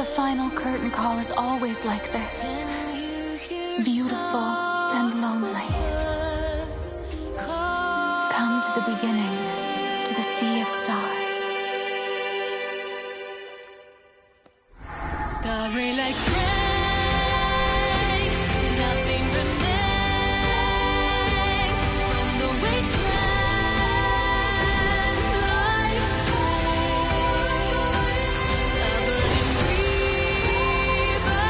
The final curtain call is always like this. Beautiful and lonely. Come to the beginning, to the sea of stars. Starry like rain, nothing remains from the wasteland. Life's a burning river,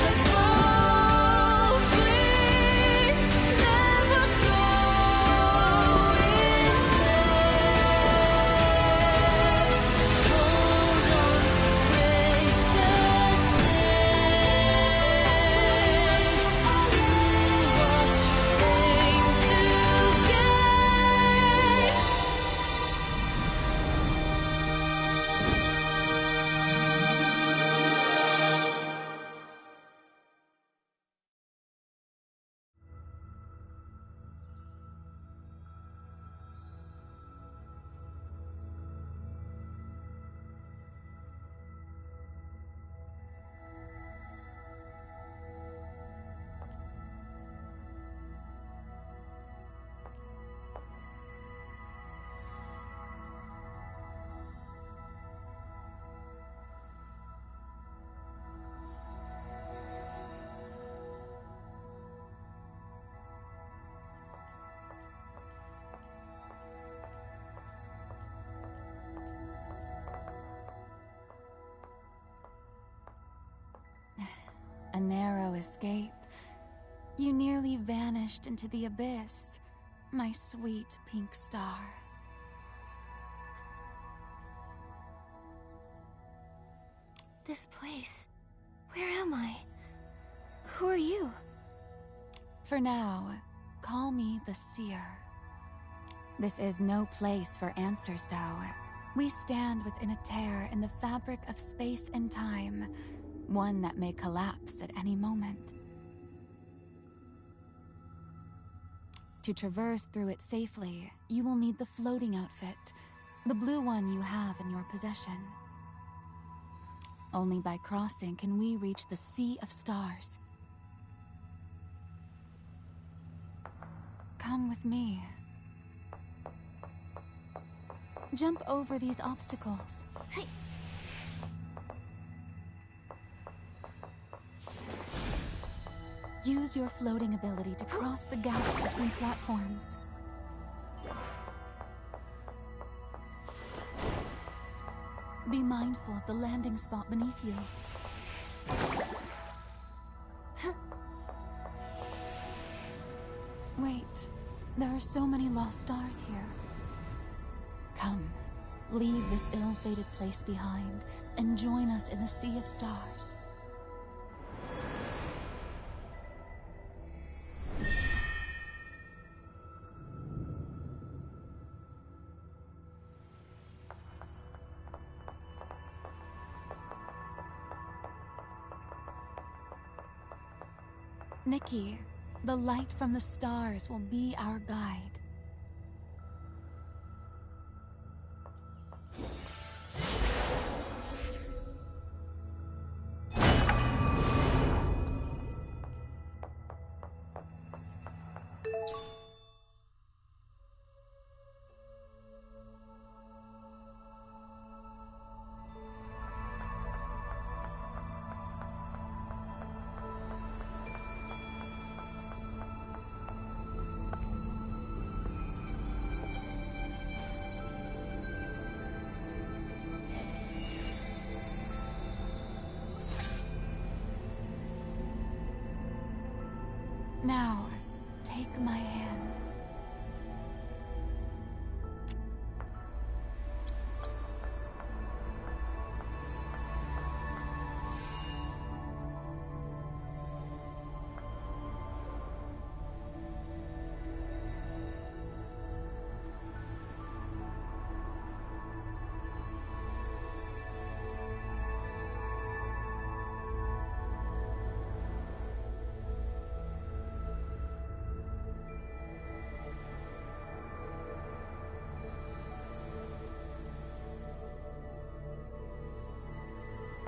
a bold fleet, never going there. Hold on to break the chains. Do what you aim to gain. A narrow escape. You nearly vanished into the abyss, my sweet pink star. This place. Where am I? Who are you? For now, call me the Seer. This is no place for answers, though. We stand within a tear in the fabric of space and time, one that may collapse at any moment. To traverse through it safely, you will need the floating outfit, the blue one you have in your possession. Only by crossing can we reach the Sea of Stars. Come with me. Jump over these obstacles. Hey. Use your floating ability to cross the gaps between platforms. Be mindful of the landing spot beneath you. Wait, there are so many lost stars here. Come, leave this ill-fated place behind and join us in the Sea of Stars. Nikki, the light from the stars will be our guide. Now, take my hand.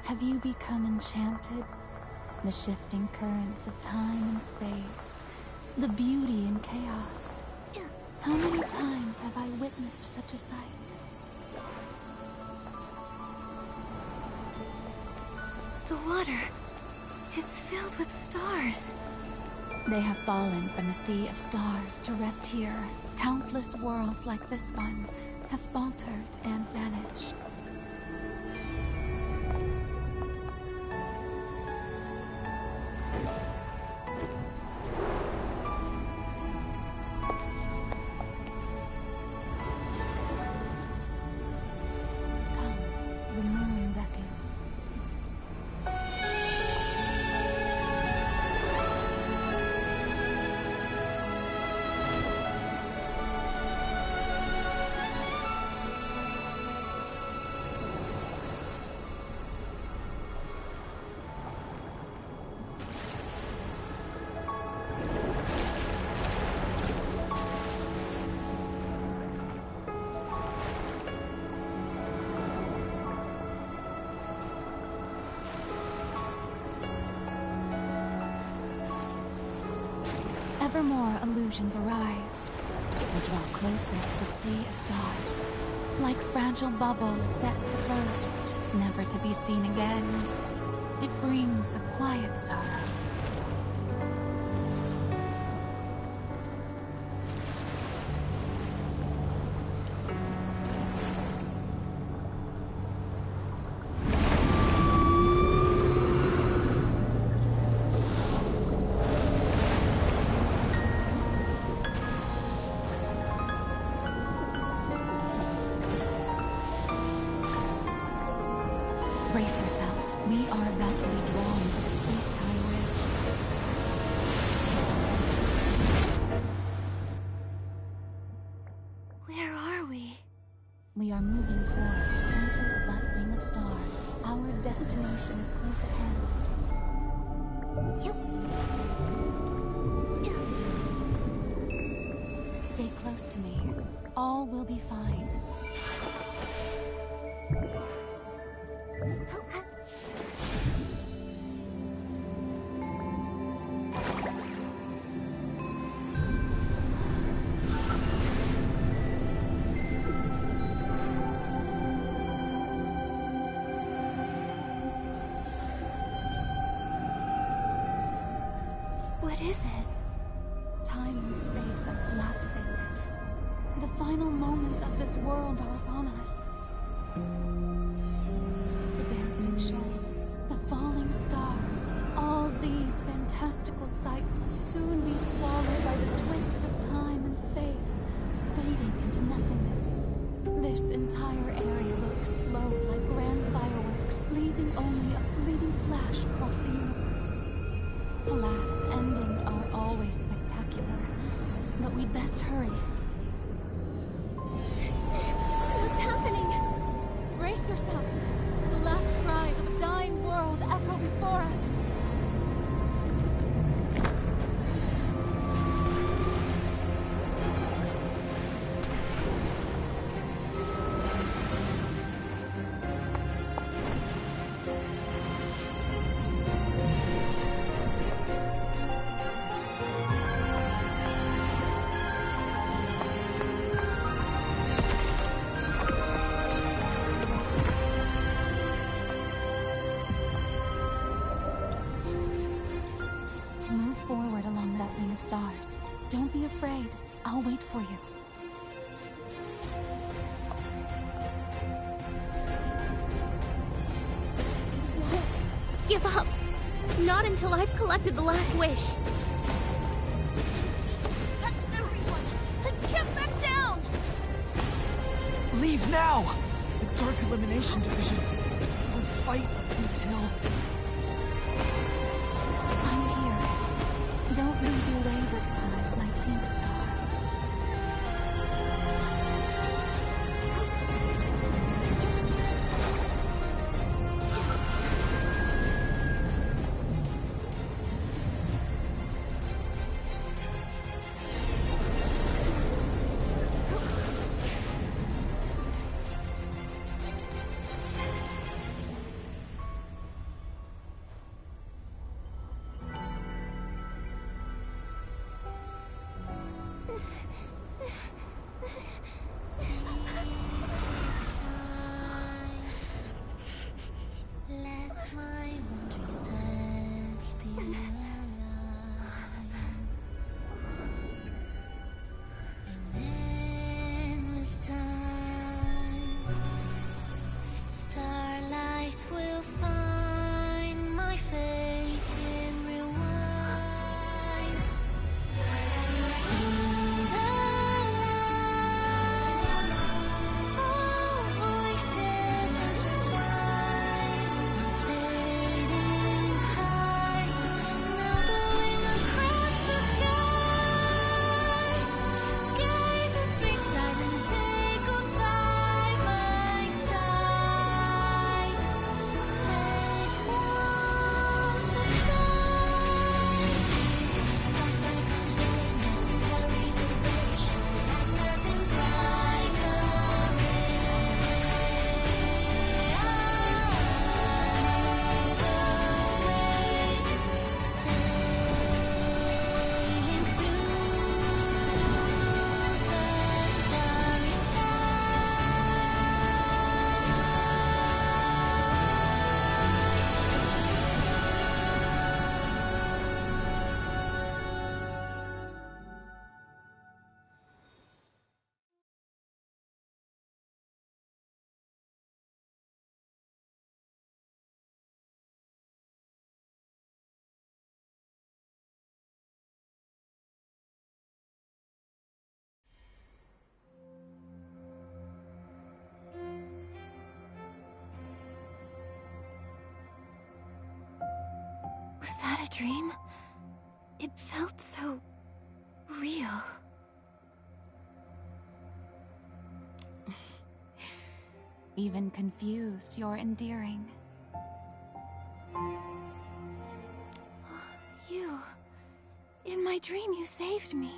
Have you become enchanted? The shifting currents of time and space, the beauty and chaos. How many times have I witnessed such a sight? The water. It's filled with stars. They have fallen from the sea of stars to rest here. Countless worlds like this one have faltered and vanished. Come, the moon beckons. Ever more illusions arise. We draw closer to the sea of stars, like fragile bubbles set to burst, never to be seen again. It brings a quiet sorrow. Brace yourself. We are about to be drawn to the space-time rift. Where are we? We are moving toward the center of that ring of stars. Our destination is close at hand. Stay close to me. All will be fine. What is it? Time and space are collapsing. The final moments of this world are upon us. The dancing shows, the falling stars, all these fantastical sights will soon be swallowed by the twist of time and space, fading into nothingness. This entire area will explode like grand fireworks, leaving only a fleeting flash across the universe. Alas, endings are always spectacular, but we'd best hurry. What's happening? Brace yourself. The last cries of a dying world echo before us. Move forward along that ring of stars. Don't be afraid. I'll wait for you. Won't give up. Not until I've collected the last wish. Protect everyone and get back down! Leave now! The Dark Elimination Division will fight until... I'm here. Don't lose your way this time, my pink star. dream, it felt so real. Even confused, you're endearing. You... In my dream, you saved me.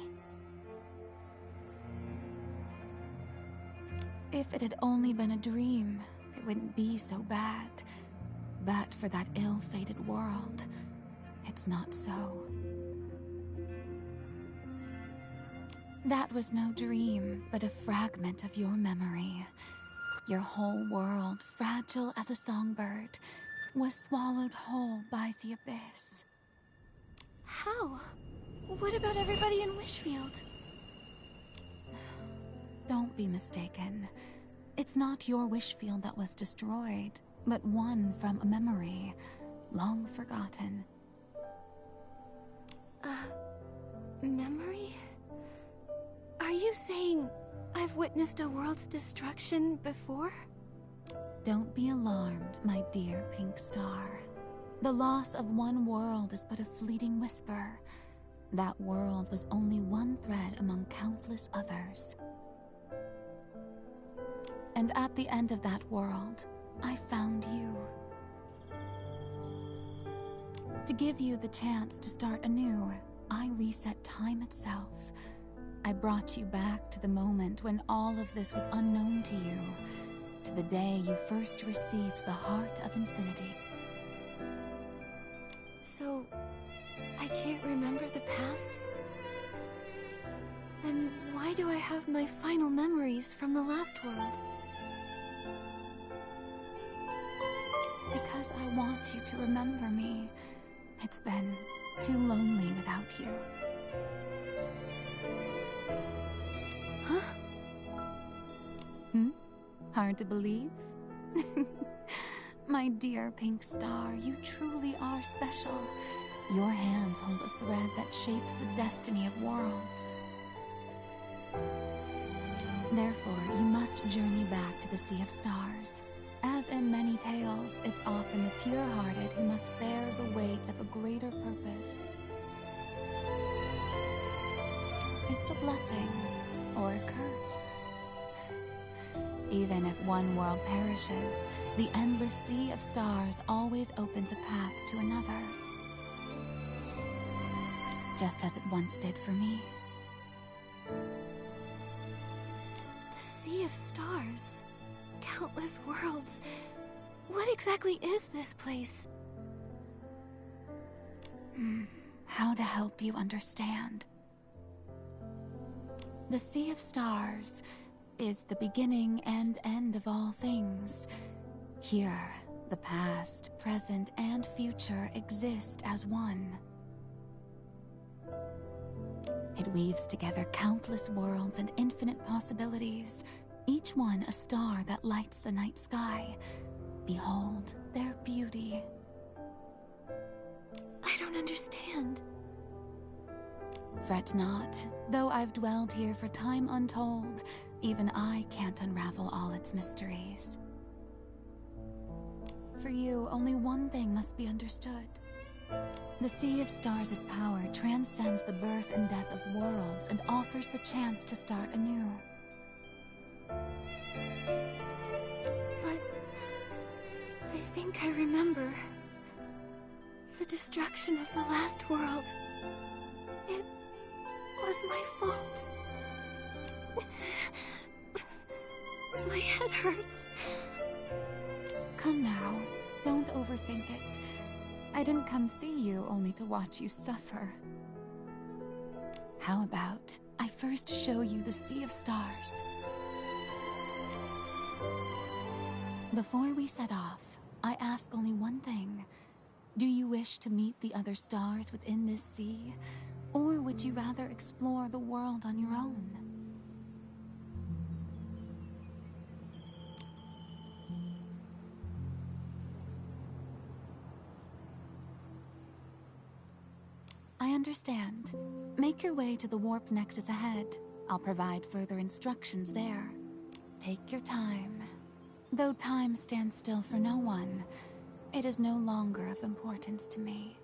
If it had only been a dream, it wouldn't be so bad. But for that ill-fated world, it's not so. That was no dream, but a fragment of your memory. Your whole world, fragile as a songbird, was swallowed whole by the abyss. How? What about everybody in Wishfield? Don't be mistaken. It's not your wish field that was destroyed, but one from a memory, long forgotten. Memory? Are you saying I've witnessed a world's destruction before? Don't be alarmed, my dear pink star. The loss of one world is but a fleeting whisper. That world was only one thread among countless others. And at the end of that world, I found you. To give you the chance to start anew, I reset time itself. I brought you back to the moment when all of this was unknown to you, to the day you first received the heart of infinity. So, I can't remember the past? Then why do I have my final memories from the last world? Because I want you to remember me. It's been too lonely without you. Huh? Hard to believe? My dear pink star, you truly are special. Your hands hold a thread that shapes the destiny of worlds. Therefore, you must journey back to the Sea of Stars. As in many tales, it's often the pure-hearted who must bear the weight of a greater purpose. Is it a blessing or a curse? Even if one world perishes, the endless Sea of Stars always opens a path to another. Just as it once did for me. The Sea of Stars. Countless worlds. What exactly is this place? How to help you understand. The Sea of Stars is the beginning and end of all things. Here, the past, present, and future exist as one. It weaves together countless worlds and infinite possibilities, each one a star that lights the night sky. Behold their beauty. I don't understand. Fret not. Though I've dwelled here for time untold, even I can't unravel all its mysteries. For you, only one thing must be understood. The Sea of Stars' power transcends the birth and death of worlds and offers the chance to start anew. But I think I remember the destruction of the last world. It was my fault. My head hurts. Come now, don't overthink it. I didn't come see you only to watch you suffer. How about I first show you the Sea of Stars? Before we set off, I ask only one thing. Do you wish to meet the other stars within this sea? Or would you rather explore the world on your own? I understand. Make your way to the warp nexus ahead. I'll provide further instructions there. Take your time. Though time stands still for no one, it is no longer of importance to me.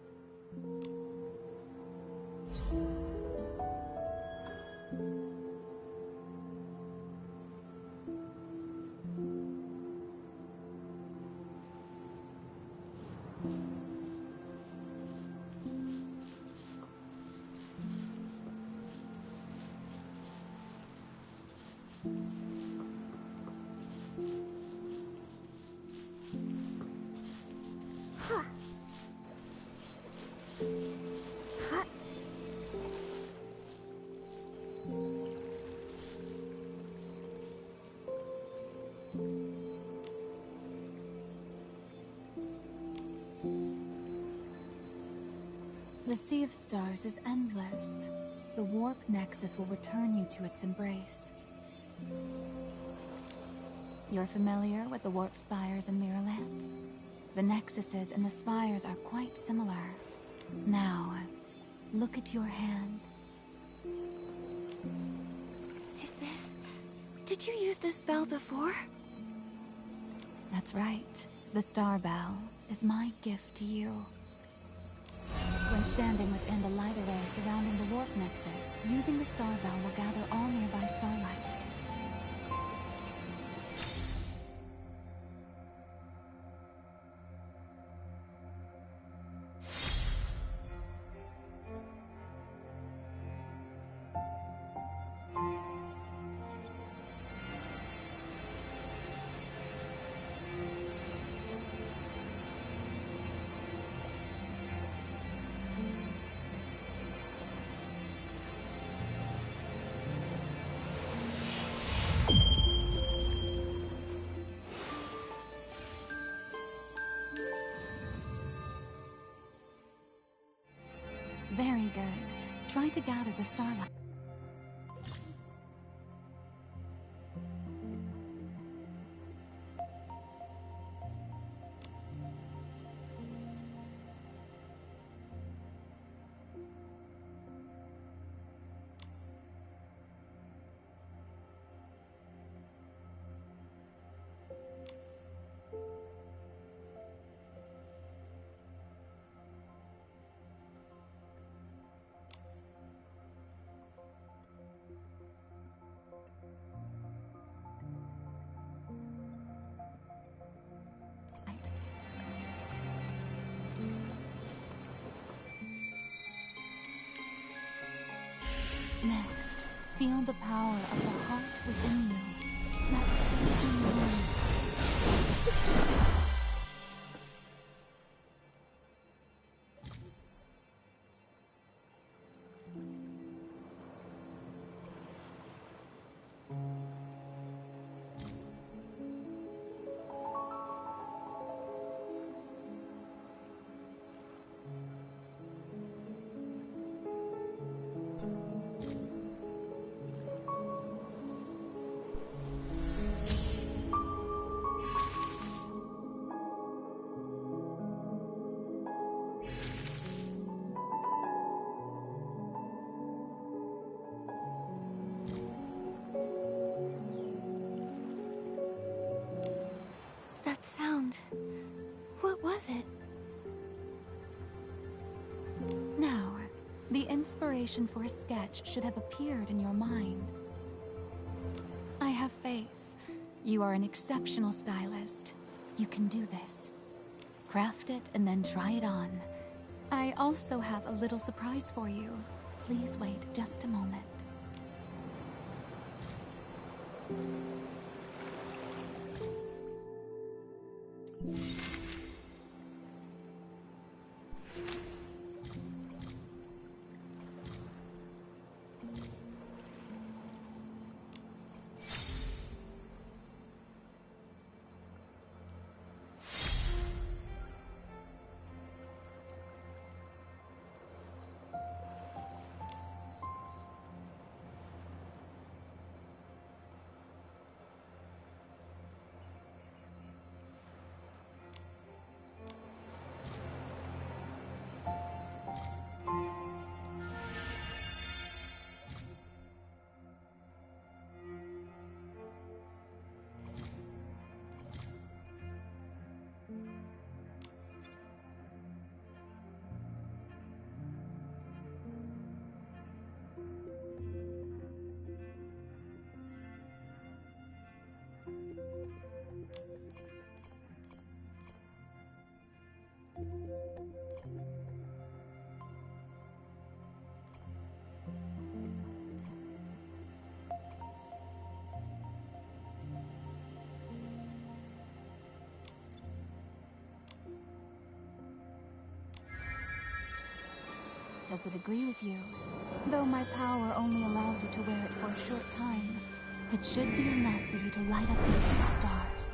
The Sea of Stars is endless. The warp nexus will return you to its embrace. You're familiar with the warp spires in Mirrorland? The nexuses and the spires are quite similar. Now, look at your hand. Is this... Did you use this bell before? That's right. The Star Bell is my gift to you. When standing within the light array surrounding the warp nexus, using the Star Bell will gather all nearby starlight. Very good. Try to gather the starlight. Next, feel the power of the heart within you. That surging wind. That sound... What was it? Now, the inspiration for a sketch should have appeared in your mind. I have faith. You are an exceptional stylist. You can do this. Craft it and then try it on. I also have a little surprise for you. Please wait just a moment. does it agree with you? Though my power only allows you to wear it for a short time, it should be enough for you to light up the sea of stars.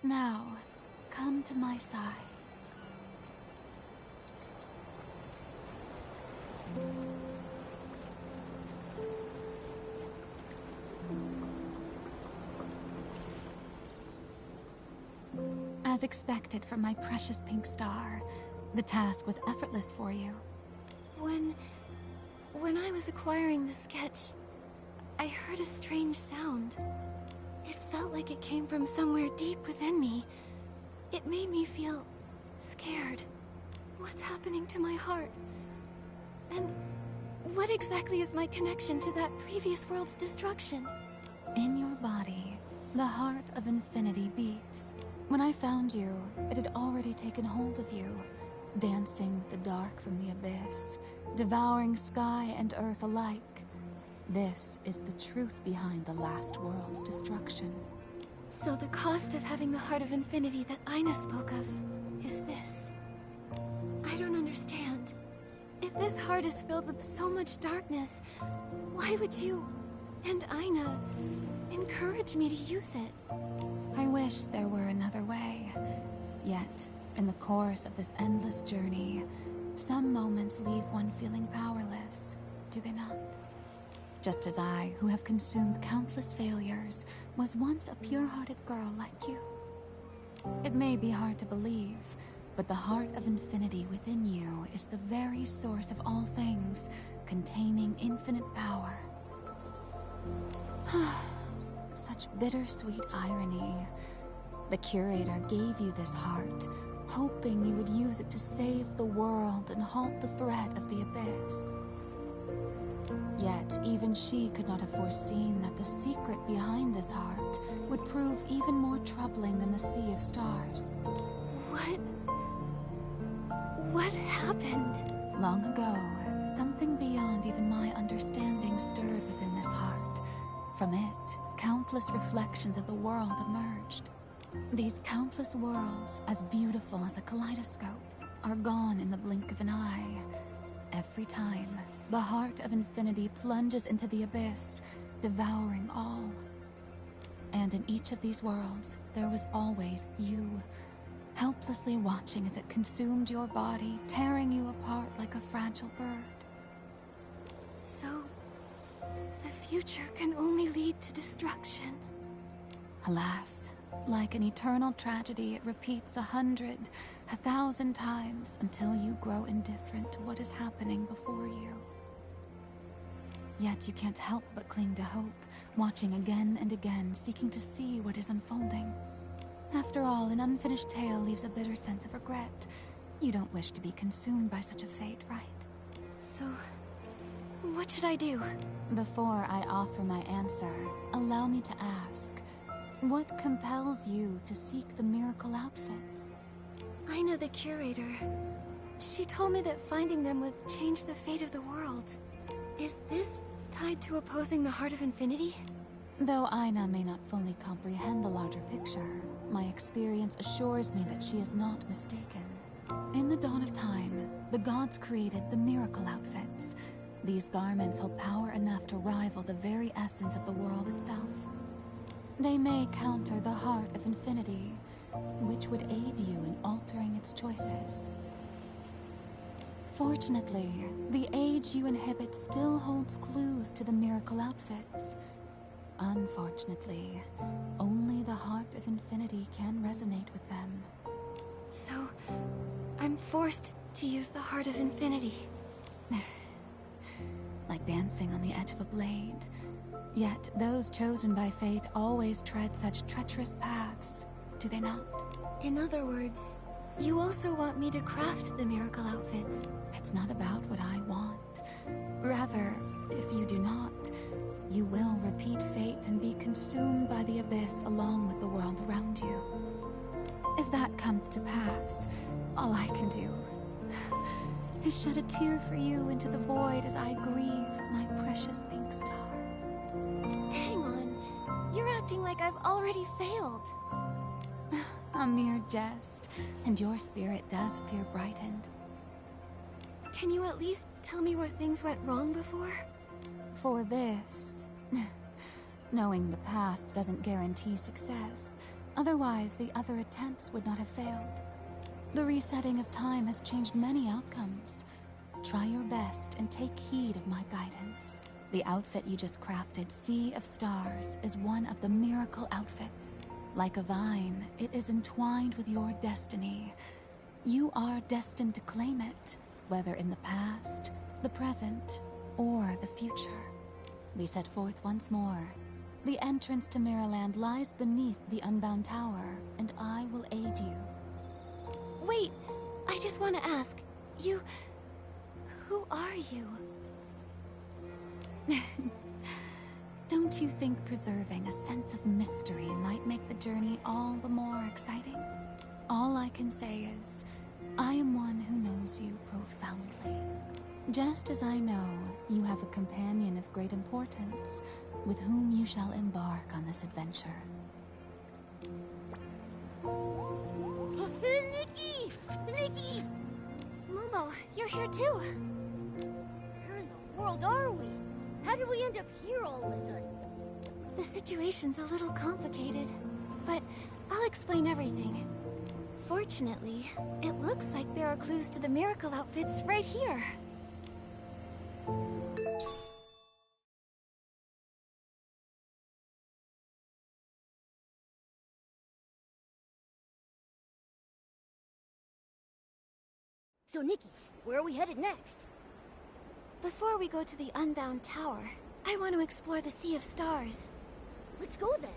Now, come to my side. As expected from my precious pink star, the task was effortless for you. When I was acquiring the sketch, I heard a strange sound. It felt like it came from somewhere deep within me. It made me feel scared. What's happening to my heart? And what exactly is my connection to that previous world's destruction? In your body, the heart of infinity beats. When I found you, it had already taken hold of you, dancing with the dark from the abyss, devouring sky and earth alike. This is the truth behind the last world's destruction. So the cost of having the heart of infinity that Aina spoke of is this. I don't understand. If this heart is filled with so much darkness, why would you and Aina encourage me to use it? I wish there were another way. Yet, in the course of this endless journey, some moments leave one feeling powerless, do they not? Just as I, who have consumed countless failures, was once a pure-hearted girl like you. It may be hard to believe, but the heart of infinity within you is the very source of all things, containing infinite power. Such bittersweet irony. The curator gave you this heart, hoping you would use it to save the world and halt the threat of the abyss. Yet, even she could not have foreseen that the secret behind this heart would prove even more troubling than the sea of stars. What happened? Long ago, something beyond even my understanding stirred within this heart. From it, countless reflections of the world emerged. These countless worlds, as beautiful as a kaleidoscope, are gone in the blink of an eye. Every time, the heart of infinity plunges into the abyss, devouring all. And in each of these worlds, there was always you, helplessly watching as it consumed your body, tearing you apart like a fragile bird. So, the future can only lead to destruction. Alas, like an eternal tragedy, it repeats 100, 1,000 times until you grow indifferent to what is happening before you. Yet you can't help but cling to hope, watching again and again, seeking to see what is unfolding. After all, an unfinished tale leaves a bitter sense of regret. You don't wish to be consumed by such a fate, right? So, what should I do? Before I offer my answer, allow me to ask, what compels you to seek the miracle outfits? Aina the curator. She told me that finding them would change the fate of the world. Is this tied to opposing the Heart of Infinity? Though Aina may not fully comprehend the larger picture, my experience assures me that she is not mistaken. In the dawn of time, the gods created the miracle outfits. These garments hold power enough to rival the very essence of the world itself. They may counter the heart of infinity, which would aid you in altering its choices. Fortunately, the age you inhabit still holds clues to the miracle outfits. Unfortunately, only the heart of infinity can resonate with them. So, I'm forced to use the Heart of Infinity. Like dancing on the edge of a blade. Yet those chosen by fate always tread such treacherous paths, do they not? In other words, you also want me to craft the miracle outfits. It's not about what I want. Rather, if you do not, you will repeat fate and be consumed by the abyss along with the world around you. If that comes to pass, all I can do is shed a tear for you into the void as I grieve my precious pink star. Hang on. You're acting like I've already failed. A mere jest, and your spirit does appear brightened. Can you at least tell me where things went wrong before? For this, knowing the past doesn't guarantee success. Otherwise, the other attempts would not have failed. The resetting of time has changed many outcomes. Try your best and take heed of my guidance. The outfit you just crafted, Sea of Stars, is one of the miracle outfits. Like a vine, it is entwined with your destiny. You are destined to claim it, whether in the past, the present, or the future. We set forth once more. The entrance to Mirrorland lies beneath the Unbound Tower, and I will aid you. Wait, I just want to ask, who are you? Don't you think preserving a sense of mystery might make the journey all the more exciting? All I can say is, I am one who knows you profoundly. Just as I know you have a companion of great importance, with whom you shall embark on this adventure. Nikki! Nikki! Momo, you're here too. Where in the world are we? How did we end up here all of a sudden? The situation's a little complicated, but I'll explain everything. Fortunately, it looks like there are clues to the miracle outfits right here. So Nikki, where are we headed next? Before we go to the Unbound Tower, I want to explore the Sea of Stars. Let's go then.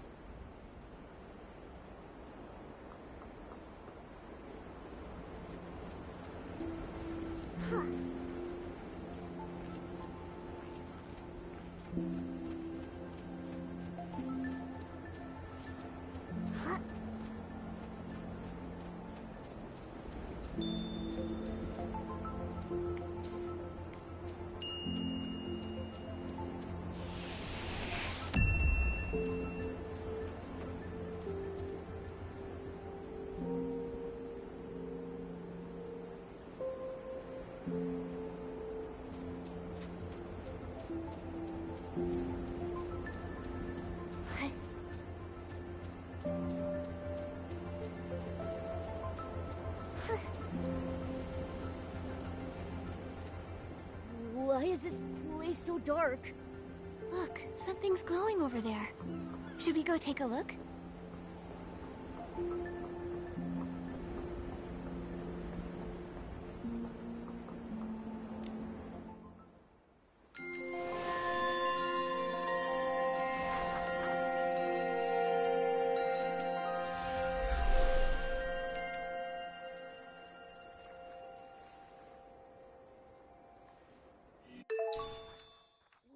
Why is this place so dark? Look, something's glowing over there. Should we go take a look?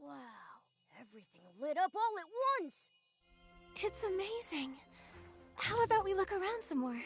Wow, everything lit up all at once! It's amazing. How about we look around some more?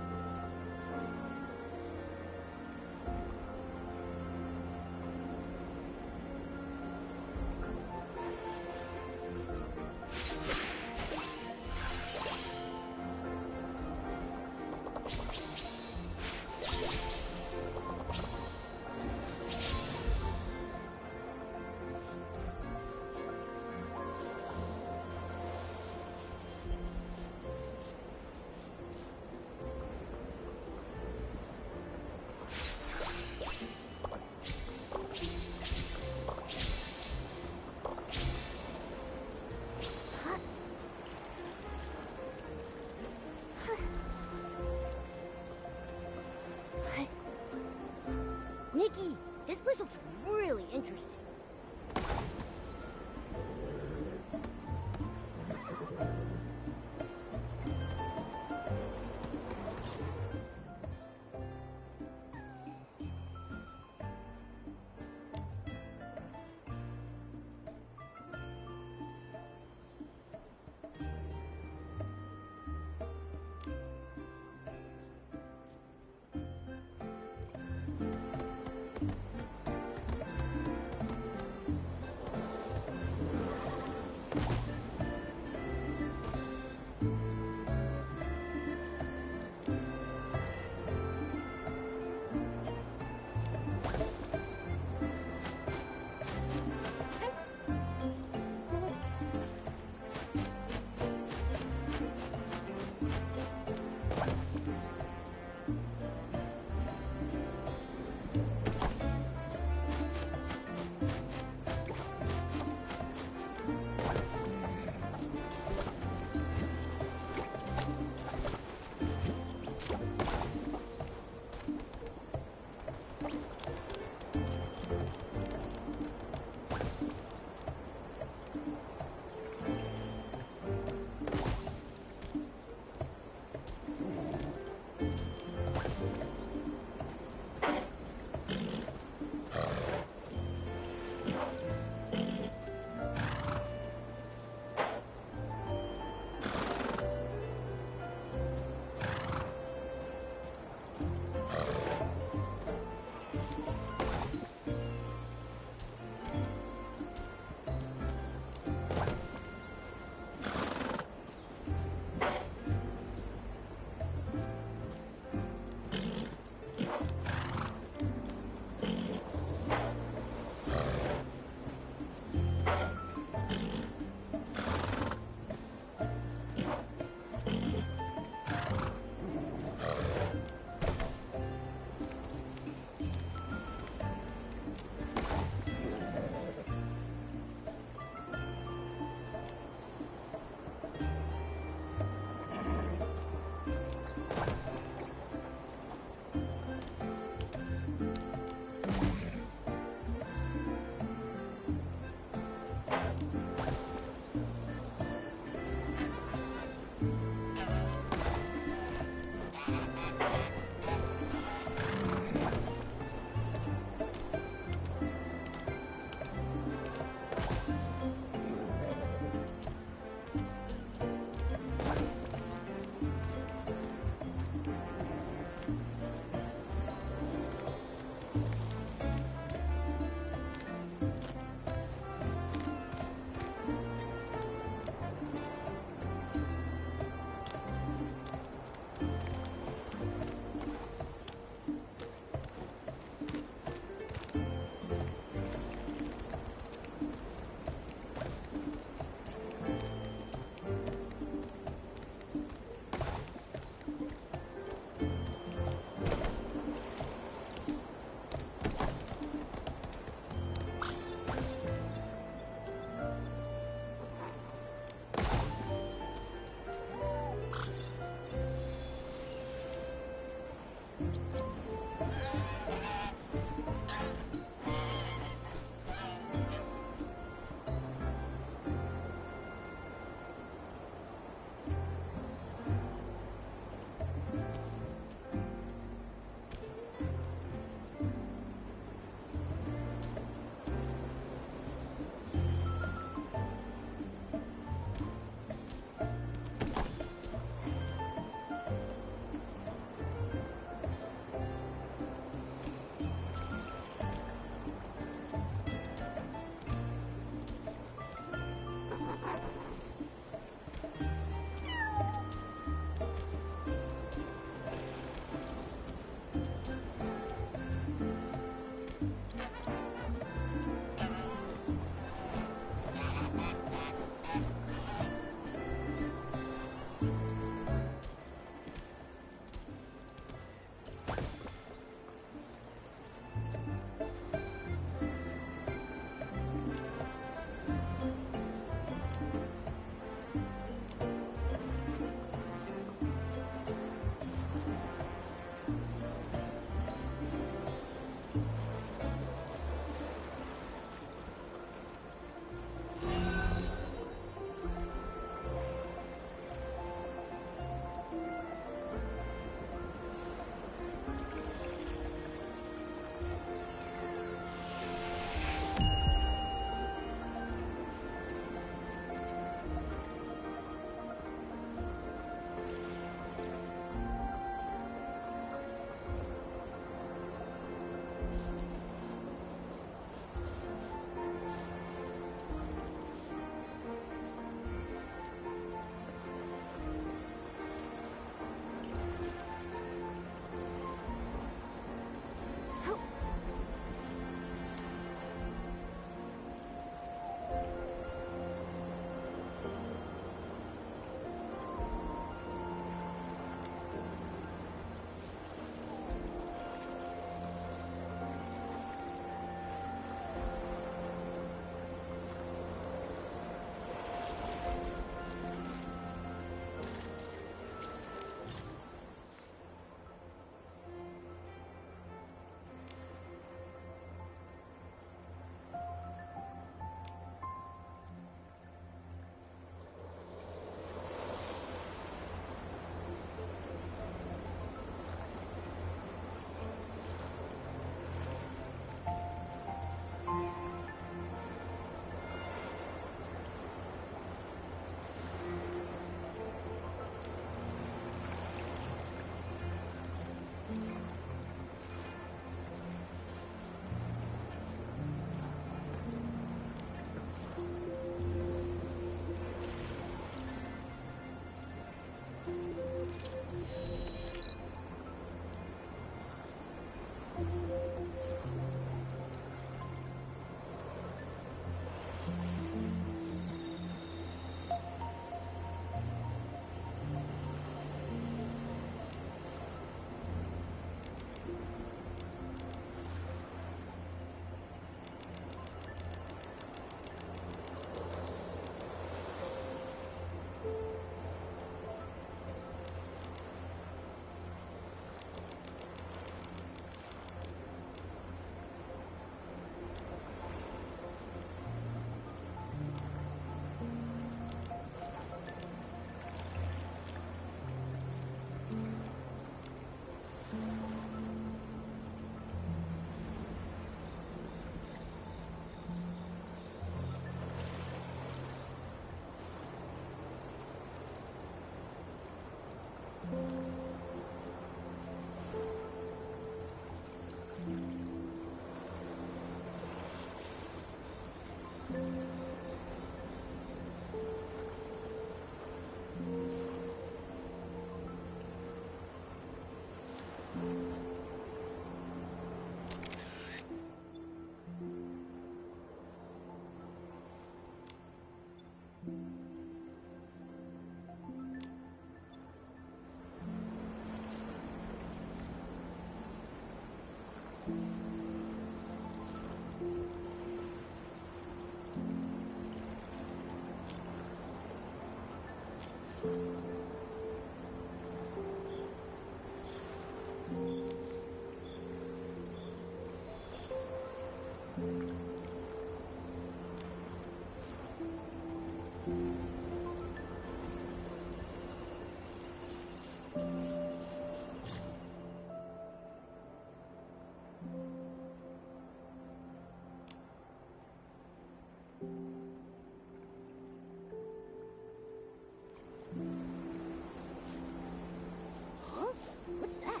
Huh? What's that?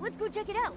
Let's go check it out.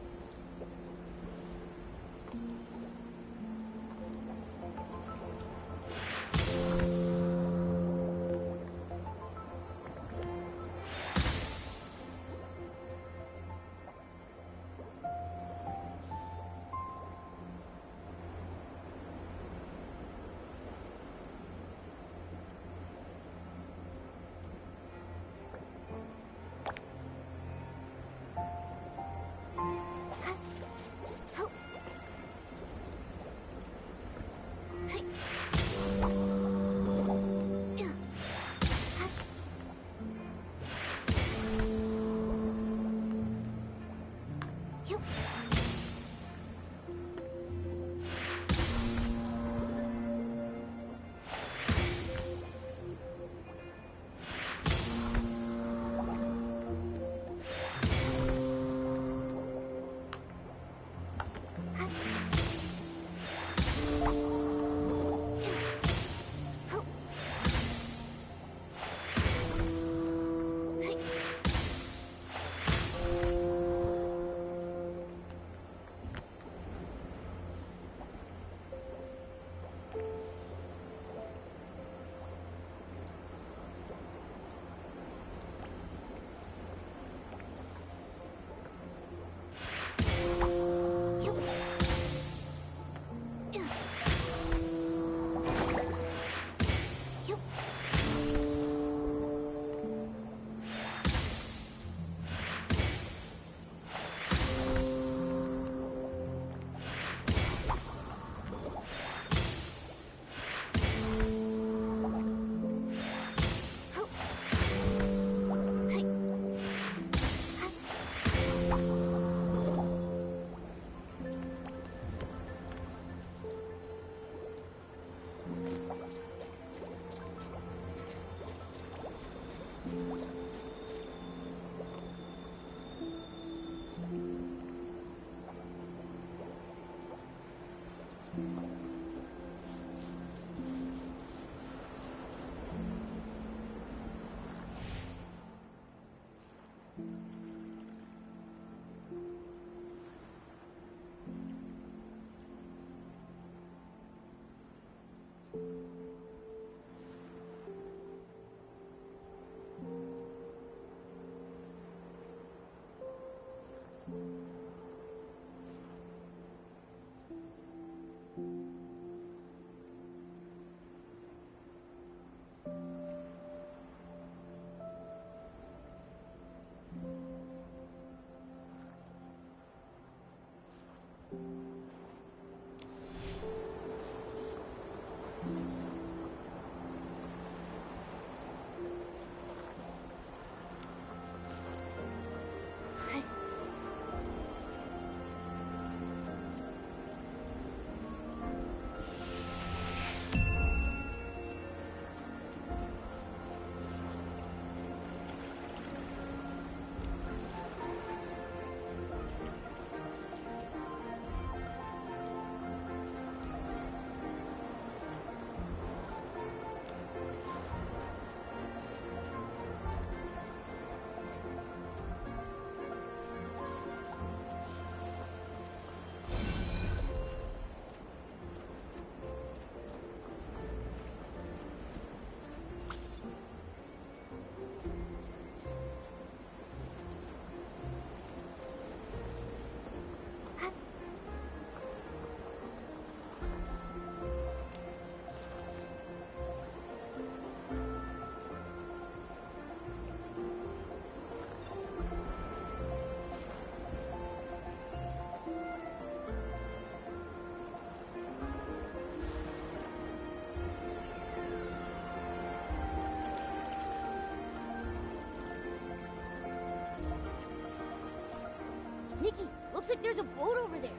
Nikki, looks like there's a boat over there.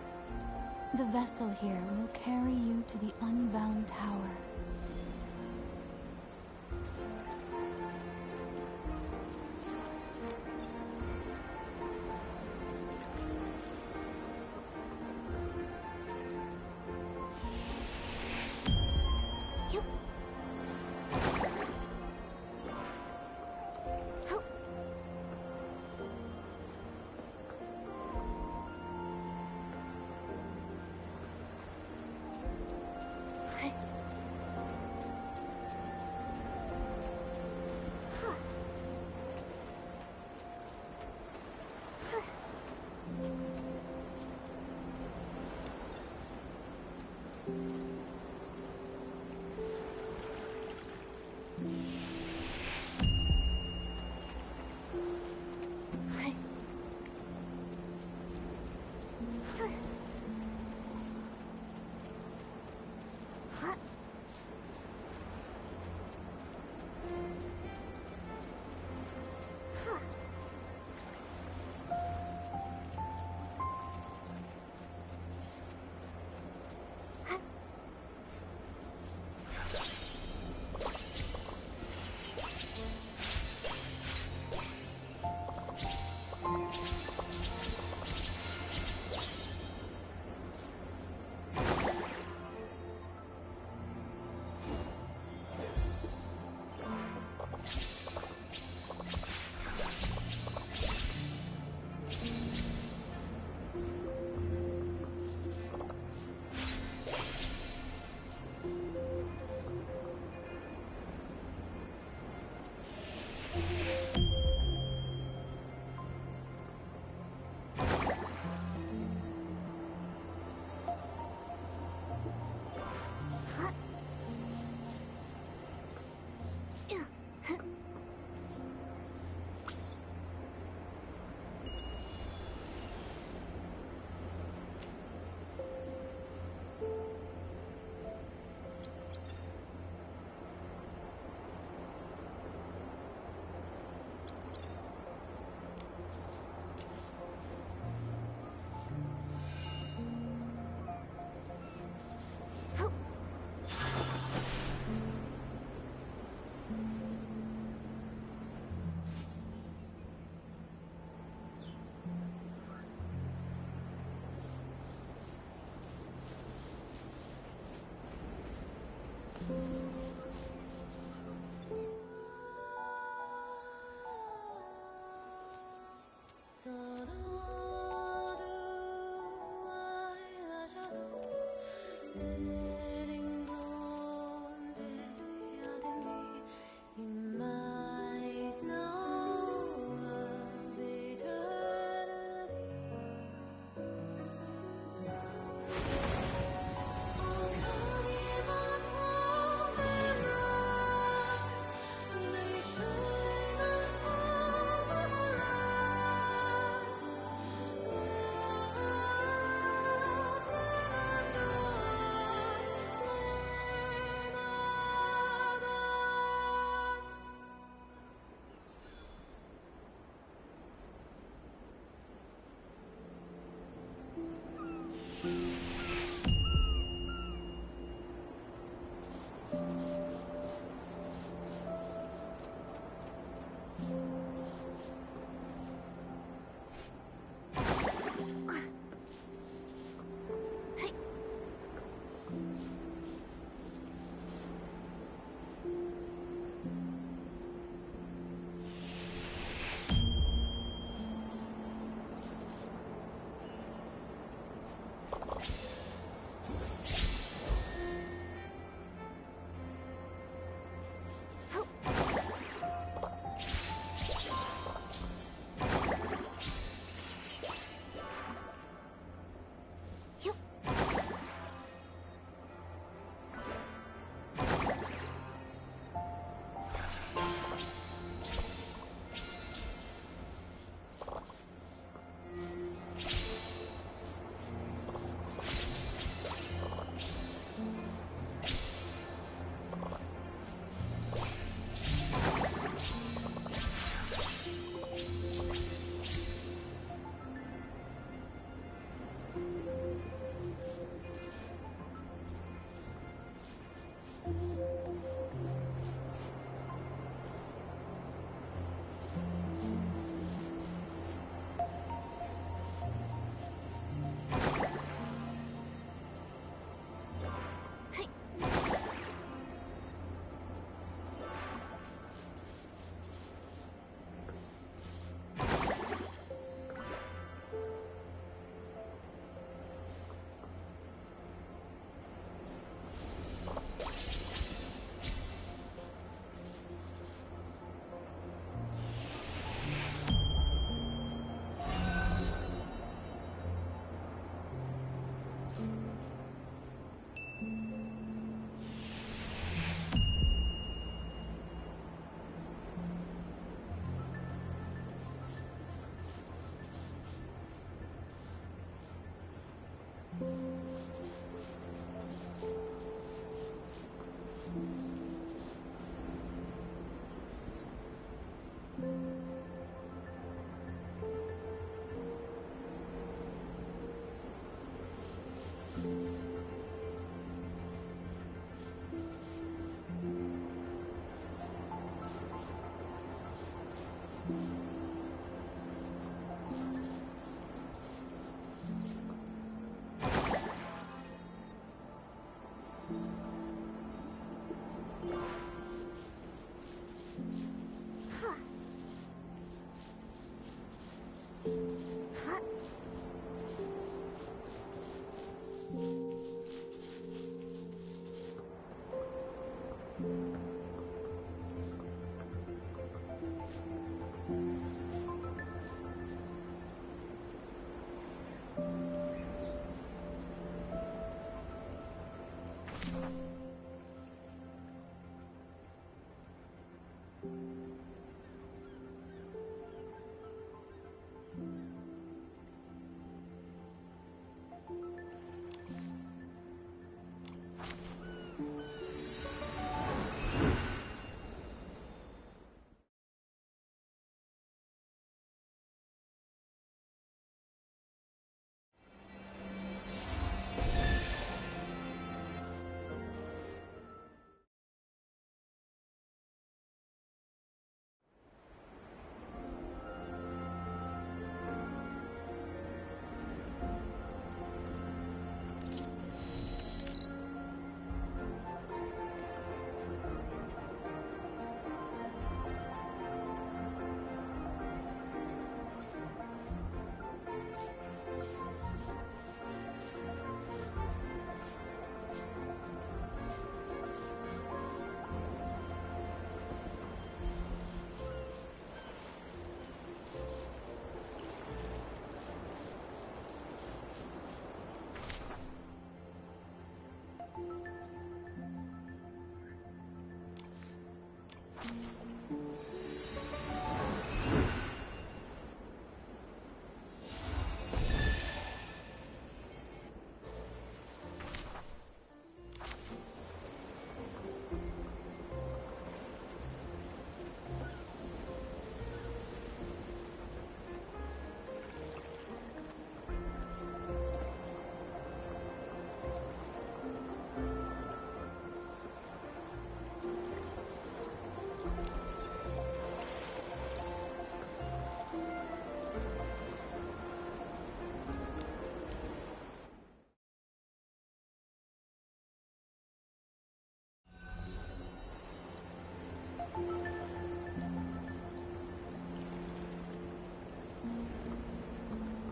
The vessel here will carry you to the Unbound Tower. You...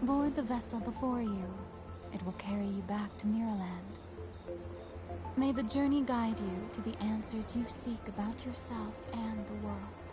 Board the vessel before you. It will carry you back to Mirrorland. May the journey guide you to the answers you seek about yourself and the world.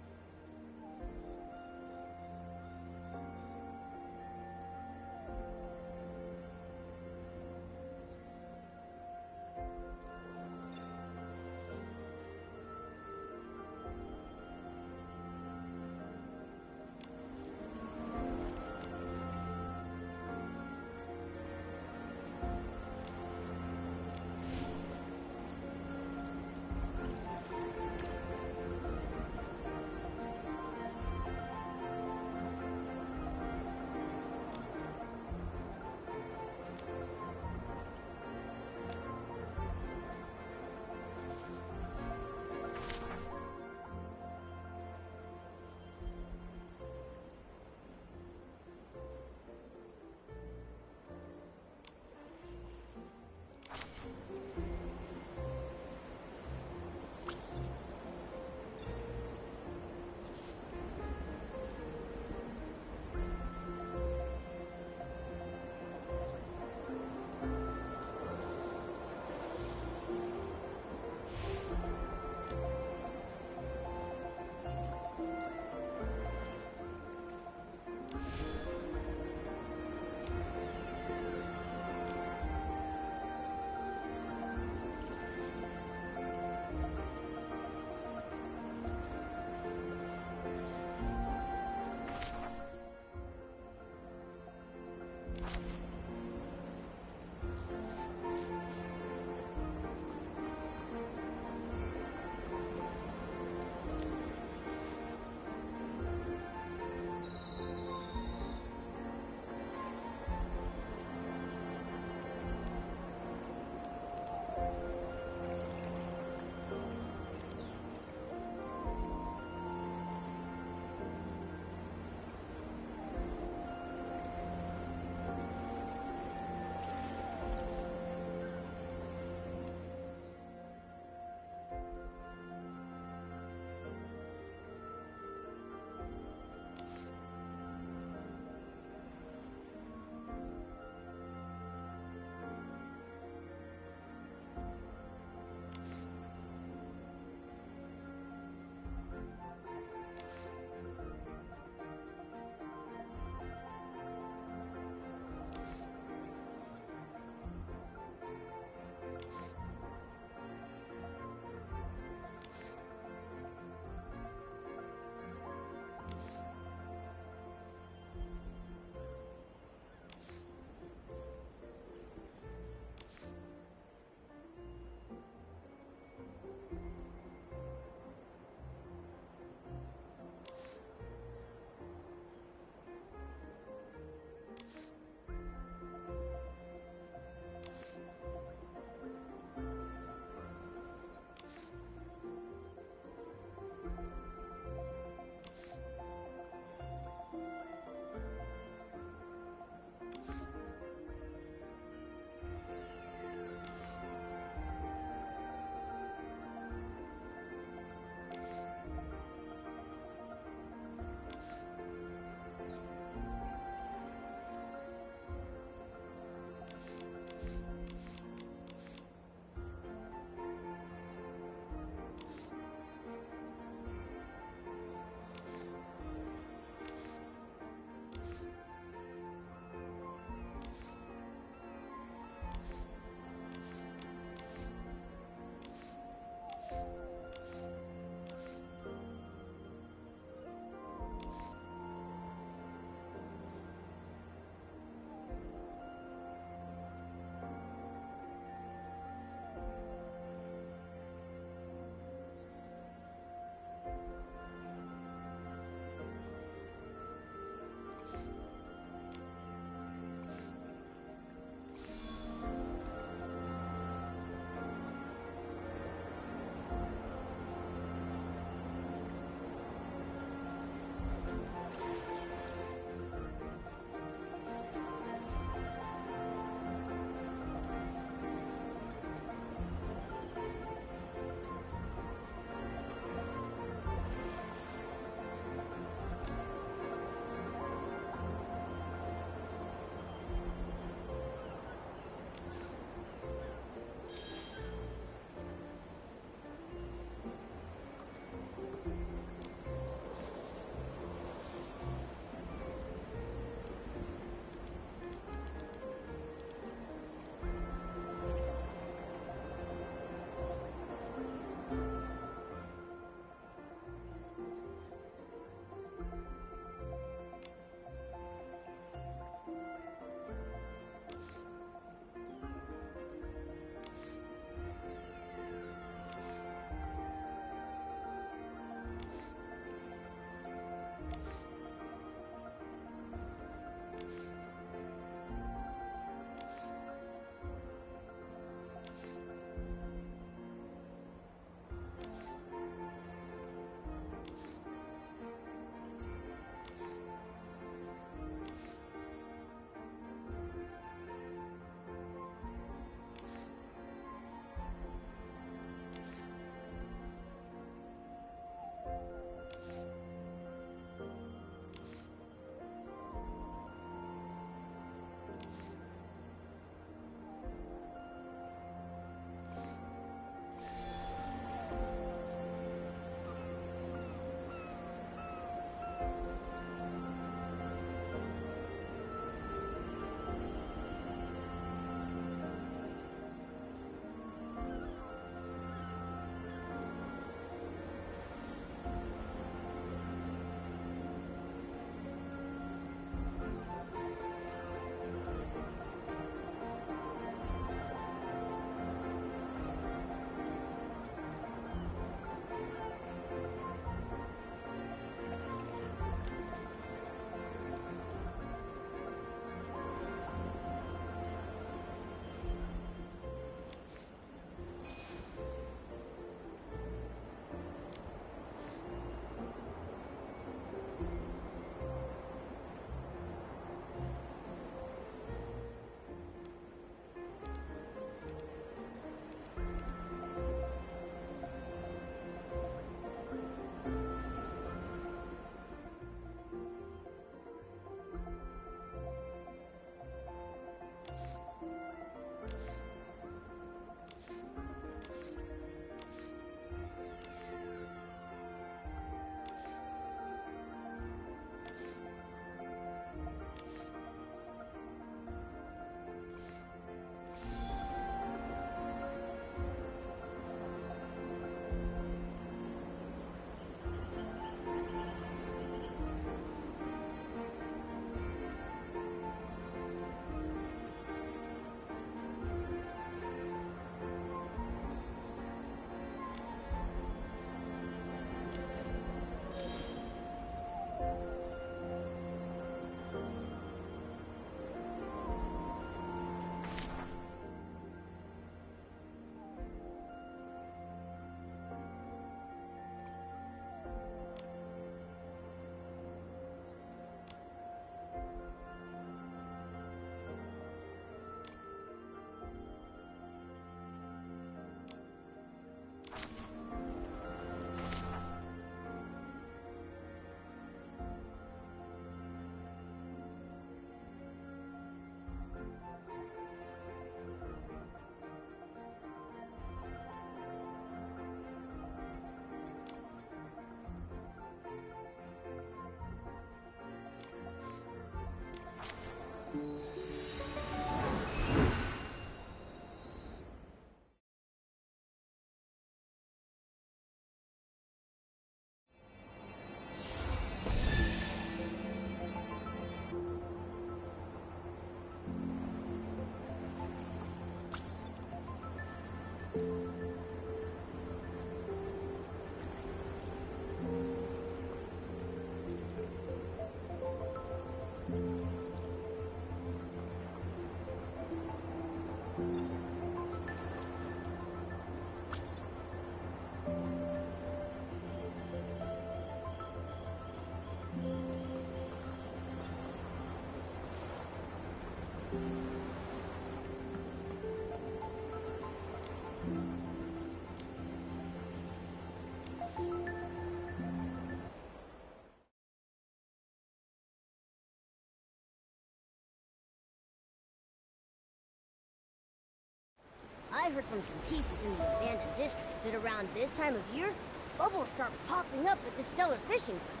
I heard from some pieces in the abandoned district that around this time of year, bubbles start popping up at the stellar fishing ground.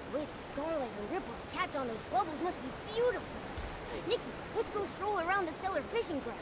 The way the starlight and ripples catch on those bubbles must be beautiful. Nikki, let's go stroll around the stellar fishing ground.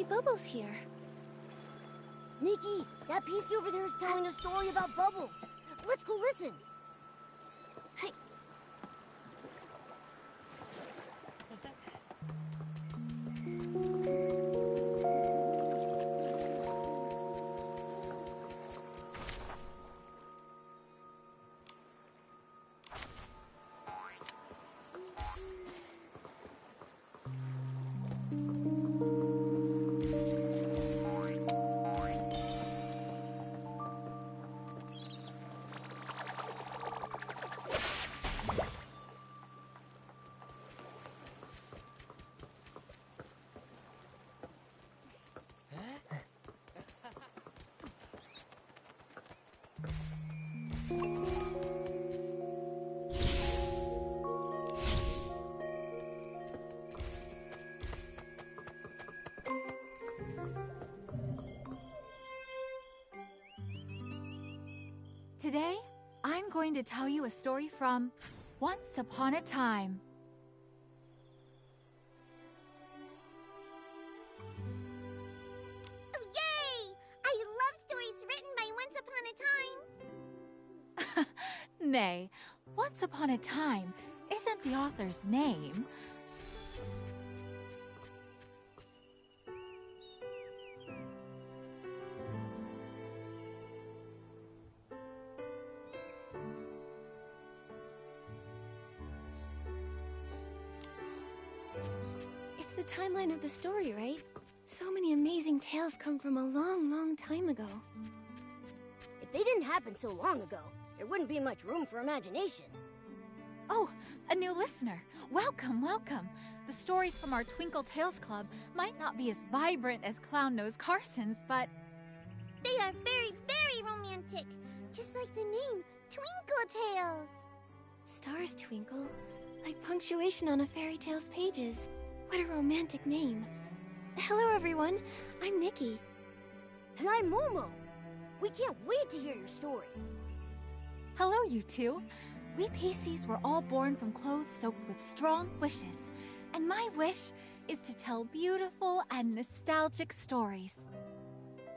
be Bubbles here. Nikki, that PC over there is telling a story about Bubbles. Let's go listen. Hey. Today, I'm going to tell you a story from Once Upon a Time. Oh, yay! I love stories written by Once Upon a Time. Nay, Once Upon a Time isn't the author's name. It's the timeline of the story, right? So many amazing tales come from a long, long time ago. If they didn't happen so long ago, there wouldn't be much room for imagination. Oh, a new listener. Welcome, welcome. The stories from our Twinkle Tales Club might not be as vibrant as Clown Nose Carson's, but They are very, very romantic. Just like the name, Twinkle Tales. Stars twinkle, like punctuation on a fairy tale's pages. What a romantic name. Hello, everyone. I'm Nikki. And I'm Momo. We can't wait to hear your story. hello, you two. We PCs were all born from clothes soaked with strong wishes, and my wish is to tell beautiful and nostalgic stories.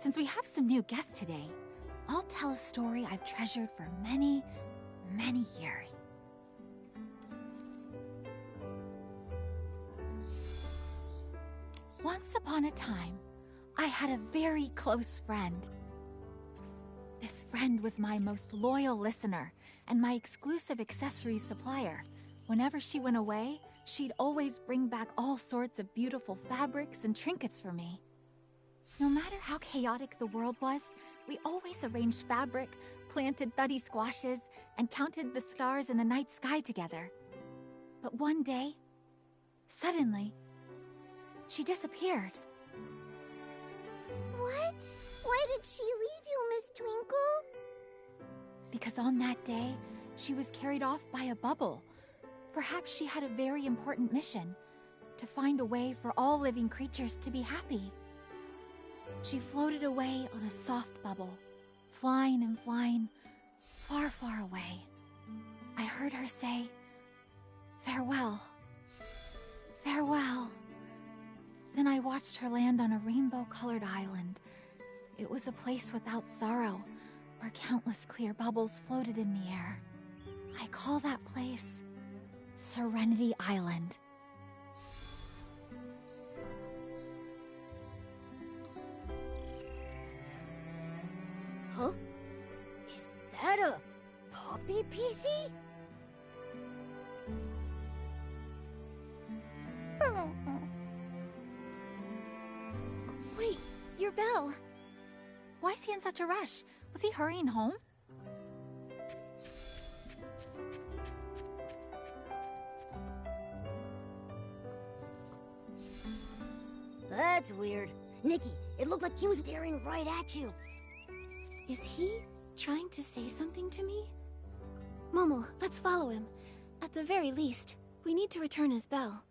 Since we have some new guests today, I'll tell a story I've treasured for many, many years. Once upon a time, I had a very close friend. This friend was my most loyal listener and my exclusive accessories supplier. Whenever she went away, she'd always bring back all sorts of beautiful fabrics and trinkets for me. No matter how chaotic the world was, we always arranged fabric, planted thuddy squashes, and counted the stars in the night sky together. But one day, suddenly, she disappeared. What? Why did she leave you, Miss Twinkle? Because on that day, she was carried off by a bubble. Perhaps she had a very important mission, to find a way for all living creatures to be happy. She floated away on a soft bubble, flying and flying, far, far away. I heard her say, "Farewell, farewell." Then I watched her land on a rainbow-colored island. It was a place without sorrow, where countless clear bubbles floated in the air. I call that place Serenity Island. Huh? Is that a puppy PC? Wait, your bell. Why is he in such a rush? Was he hurrying home? That's weird. Nikki, it looked like he was staring right at you. Is he trying to say something to me? Momo, let's follow him. At the very least, we need to return his bell.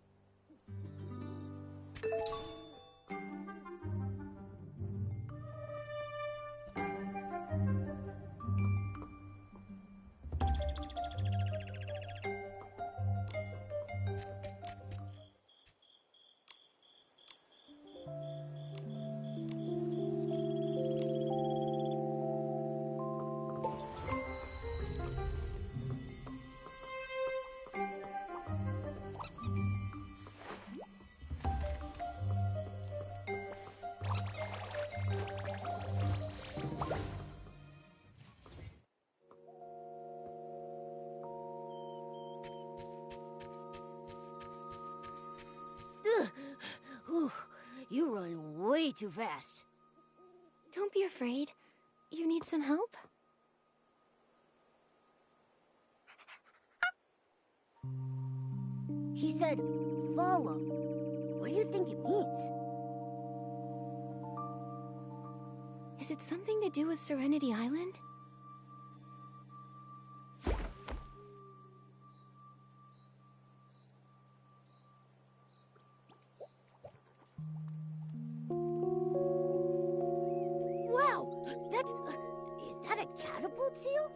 way too fast. Don't be afraid. You need some help? He said, follow. What do you think it means? Is it something to do with Serenity Island? Wow! That's... is that a catapult seal?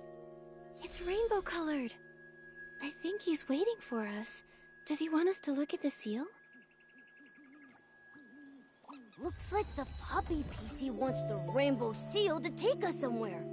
It's rainbow colored. I think he's waiting for us. Does he want us to look at the seal? Looks like the puppy PC wants the rainbow seal to take us somewhere.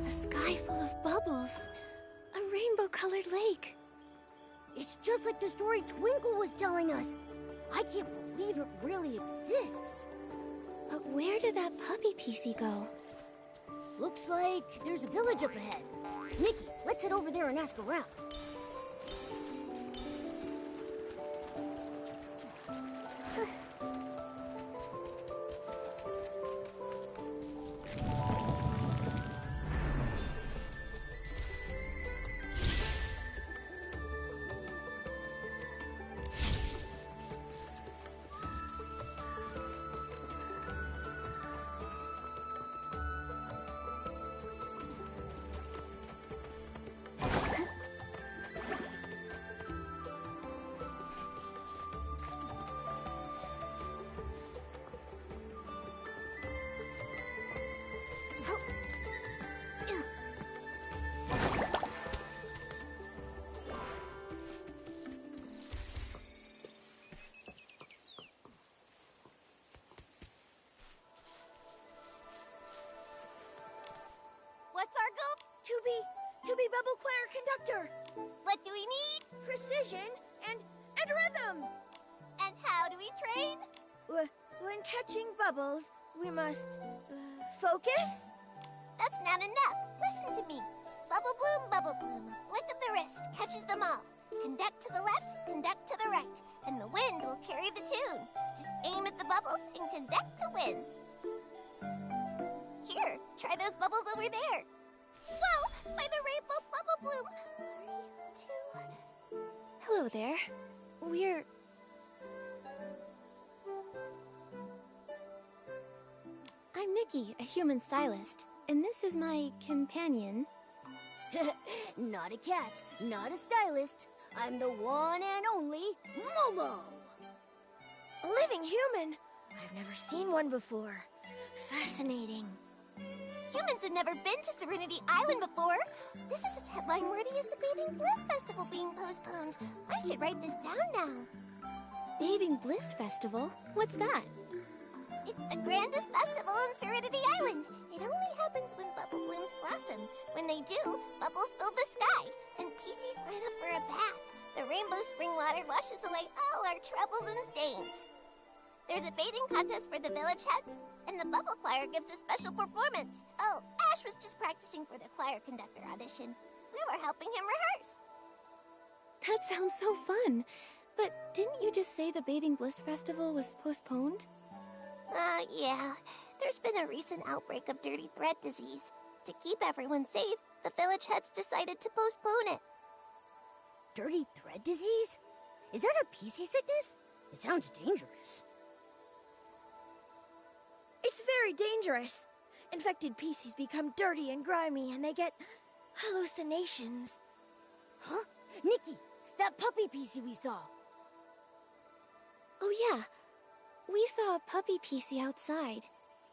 A sky full of bubbles. A rainbow-colored lake. It's just like the story Twinkle was telling us. I can't believe it really exists. But where did that puppy PC go? Looks like there's a village up ahead. Nikki, let's head over there and ask around. What's our goal? To be Bubble Choir conductor. What do we need? Precision and rhythm. And how do we train? When catching bubbles, we must focus. That's not enough. Listen to me. Bubble bloom, lick of the wrist, catches them all. Conduct to the left, conduct to the right, and the wind will carry the tune. Just aim at the bubbles and conduct to win. Here, try those bubbles over there. Whoa! By the rainbow bubble bloom. Are you too? Hello there. I'm Nikki, a human stylist, and this is my companion. Not a cat, not a stylist. I'm the one and only Momo. A living human? I've never seen one before. Fascinating. Humans have never been to Serenity Island before. This is as headline worthy as the Bathing Bliss Festival being postponed. I should write this down now. Bathing Bliss Festival? What's that? It's the grandest festival on Serenity Island. It only happens when bubble blooms blossom. When they do, bubbles fill the sky, and PCs line up for a bath. The rainbow spring water washes away all our troubles and stains. There's a bathing contest for the village heads, and the bubble choir gives a special performance. Oh, Ash was just practicing for the choir conductor audition. We were helping him rehearse. That sounds so fun. But didn't you just say the Bathing Bliss Festival was postponed? Yeah. There's been a recent outbreak of dirty thread disease. To keep everyone safe, the village heads decided to postpone it. Dirty thread disease? Is that a PC sickness? It sounds dangerous. It's very dangerous. Infected PCs become dirty and grimy, and they get hallucinations. Huh? Nikki, that puppy PC we saw. Oh yeah. We saw a puppy PC outside.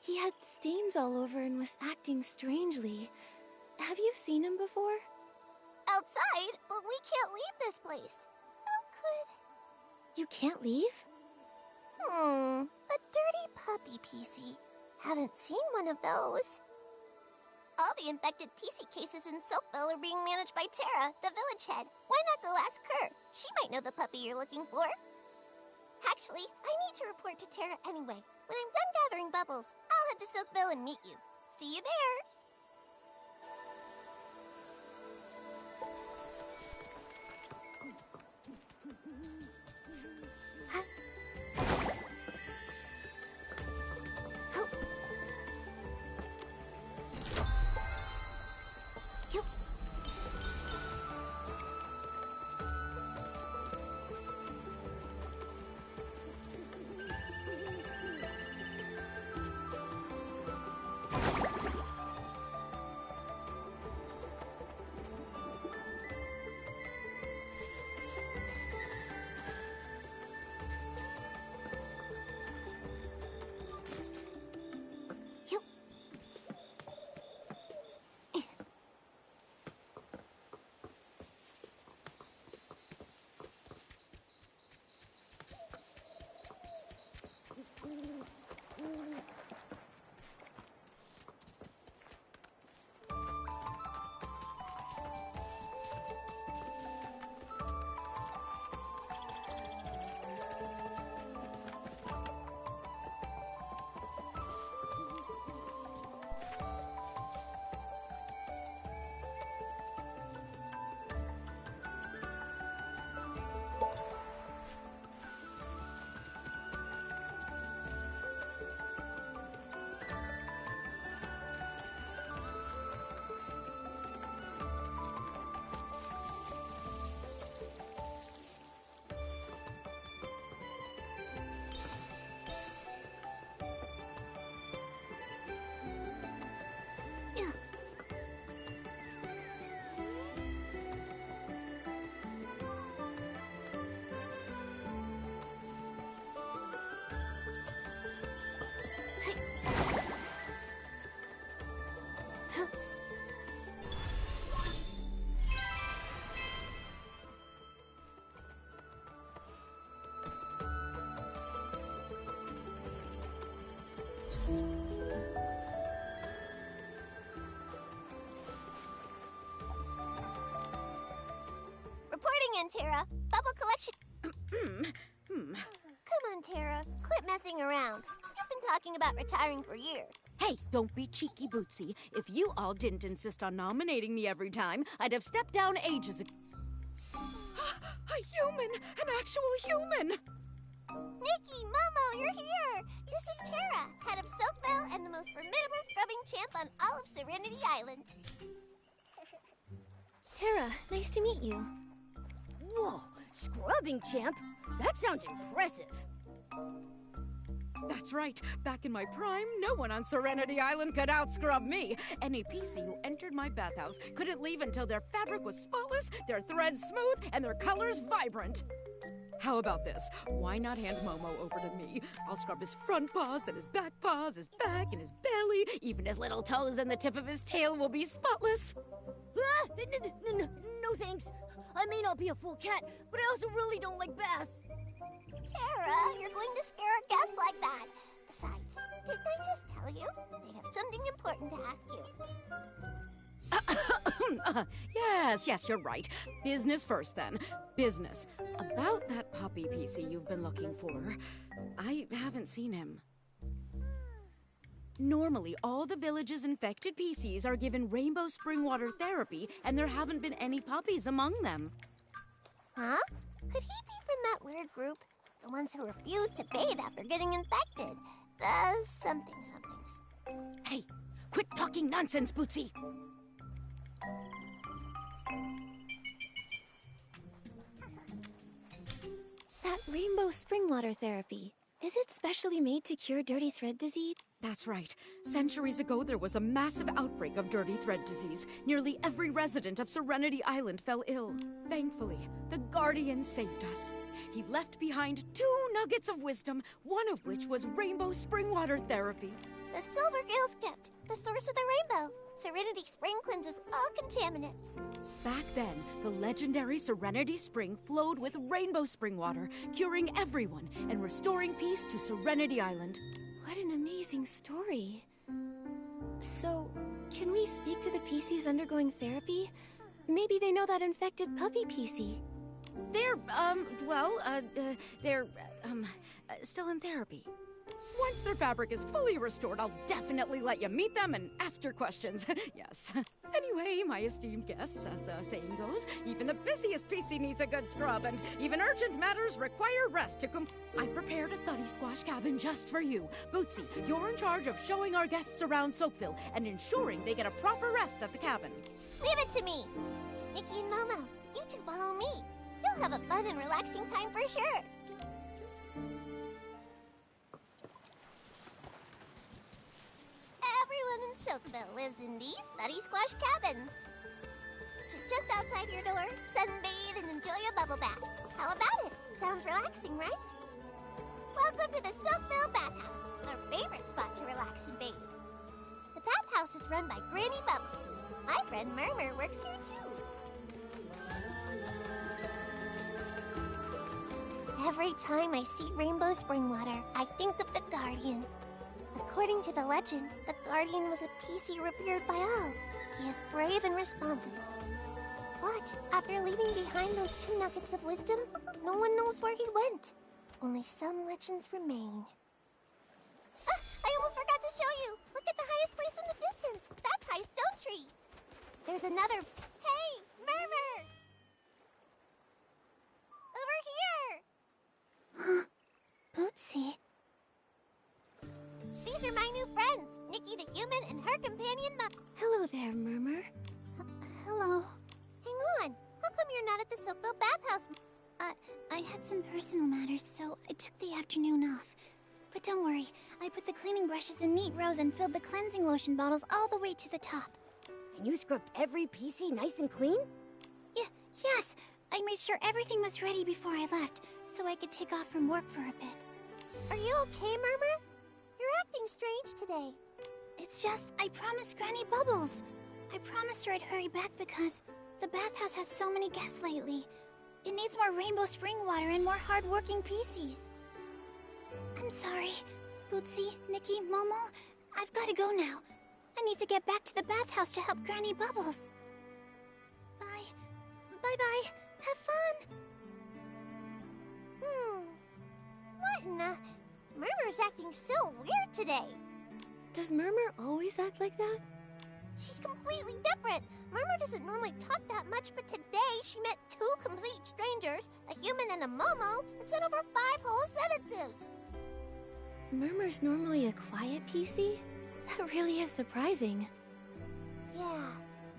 He had stains all over and was acting strangely. Have you seen him before? Outside? But we can't leave this place. How could... You can't leave? A dirty puppy PC. Haven't seen one of those. All the infected PC cases in Soapville are being managed by Tara, the village head. Why not go ask her? She might know the puppy you're looking for. Actually, I need to report to Tara anyway. When I'm done gathering bubbles, I'll head to Soapville and meet you. See you there! Reporting in, Tara. Bubble collection... Come on, Tara. Quit messing around. You've been talking about retiring for years. Hey, don't be cheeky, Bootsy. If you all didn't insist on nominating me every time, I'd have stepped down ages ago. A human! An actual human! Nikki, Momo, you're here! This is Tara, head of Soapville and the most formidable scrubbing champ on all of Serenity Island. Tara, nice to meet you. Whoa, scrubbing champ? That sounds impressive. That's right. Back in my prime, no one on Serenity Island could out-scrub me. Any PC who entered my bathhouse couldn't leave until their fabric was spotless, their threads smooth, and their colors vibrant. How about this? Why not hand Momo over to me? I'll scrub his front paws, then his back paws, his back, and his belly. Even his little toes and the tip of his tail will be spotless. Ah, no thanks. I may not be a full cat, but I also really don't like baths. Tara, you're going to scare a guest like that. Besides, didn't I just tell you? They have something important to ask you. Yes, you're right. Business first, then. Business. About that puppy PC you've been looking for. I haven't seen him. Normally, all the village's infected PCs are given rainbow spring water therapy, and there haven't been any puppies among them. Huh? Could he be from that weird group? The ones who refuse to bathe after getting infected. The somethings. Hey, quit talking nonsense, Bootsy! That rainbow spring water therapy. Is it specially made to cure dirty thread disease? That's right. Centuries ago, there was a massive outbreak of dirty thread disease. Nearly every resident of Serenity Island fell ill. Thankfully, the Guardian saved us. He left behind 2 nuggets of wisdom, one of which was rainbow spring water therapy. The Silver Gale's gift, the source of the rainbow. Serenity Spring cleanses all contaminants. Back then, the legendary Serenity Spring flowed with rainbow spring water, curing everyone and restoring peace to Serenity Island. What an amazing story. So, can we speak to the PCs undergoing therapy? Maybe they know that infected puppy PC. They're, still in therapy. Once their fabric is fully restored, I'll definitely let you meet them and ask your questions. Yes. Anyway, my esteemed guests, as the saying goes, even the busiest PC needs a good scrub, and even urgent matters require rest to I've prepared a thuddy squash cabin just for you. Bootsy, you're in charge of showing our guests around Soapville and ensuring they get a proper rest at the cabin. Leave it to me. Nikki and Momo, you two follow me. You'll have a fun and relaxing time for sure. Everyone in Silkville lives in these thuddy squash cabins. So just outside your door, sunbathe and enjoy a bubble bath. How about it? Sounds relaxing, right? Welcome to the Silkville Bathhouse, our favorite spot to relax and bathe. The bathhouse is run by Granny Bubbles. My friend Murmur works here too. Every time I see rainbow spring water, I think of the Guardian. According to the legend, the Guardian was a PC revered by all. He is brave and responsible. But after leaving behind those 2 nuggets of wisdom, no one knows where he went. Only some legends remain. Ah, I almost forgot to show you. Look at the highest place in the distance. That's High Stone Tree. There's another... Hey, Murmur! Over here! Bootsy. These are my new friends, Nikki the human and her companion Hello there, Murmur. Hello. Hang on. How come you're not at the Soapville bathhouse? I had some personal matters, so I took the afternoon off. But don't worry, I put the cleaning brushes in neat rows and filled the cleansing lotion bottles all the way to the top. And you scrubbed every PC nice and clean? Yes, I made sure everything was ready before I left, so I could take off from work for a bit. Are you okay, Murmur? You're acting strange today. It's just, I promised Granny Bubbles. I promised her I'd hurry back because the bathhouse has so many guests lately. It needs more rainbow spring water and more hard-working PCs. I'm sorry, Bootsy, Nikki, Momo. I've got to go now. I need to get back to the bathhouse to help Granny Bubbles. Bye. Bye-bye. Have fun. What in the... Murmur's acting so weird today. Does Murmur always act like that? She's completely different. Murmur doesn't normally talk that much, but today she met 2 complete strangers, a human and a Momo, and said over 5 whole sentences. Murmur's normally a quiet PC? That really is surprising. Yeah,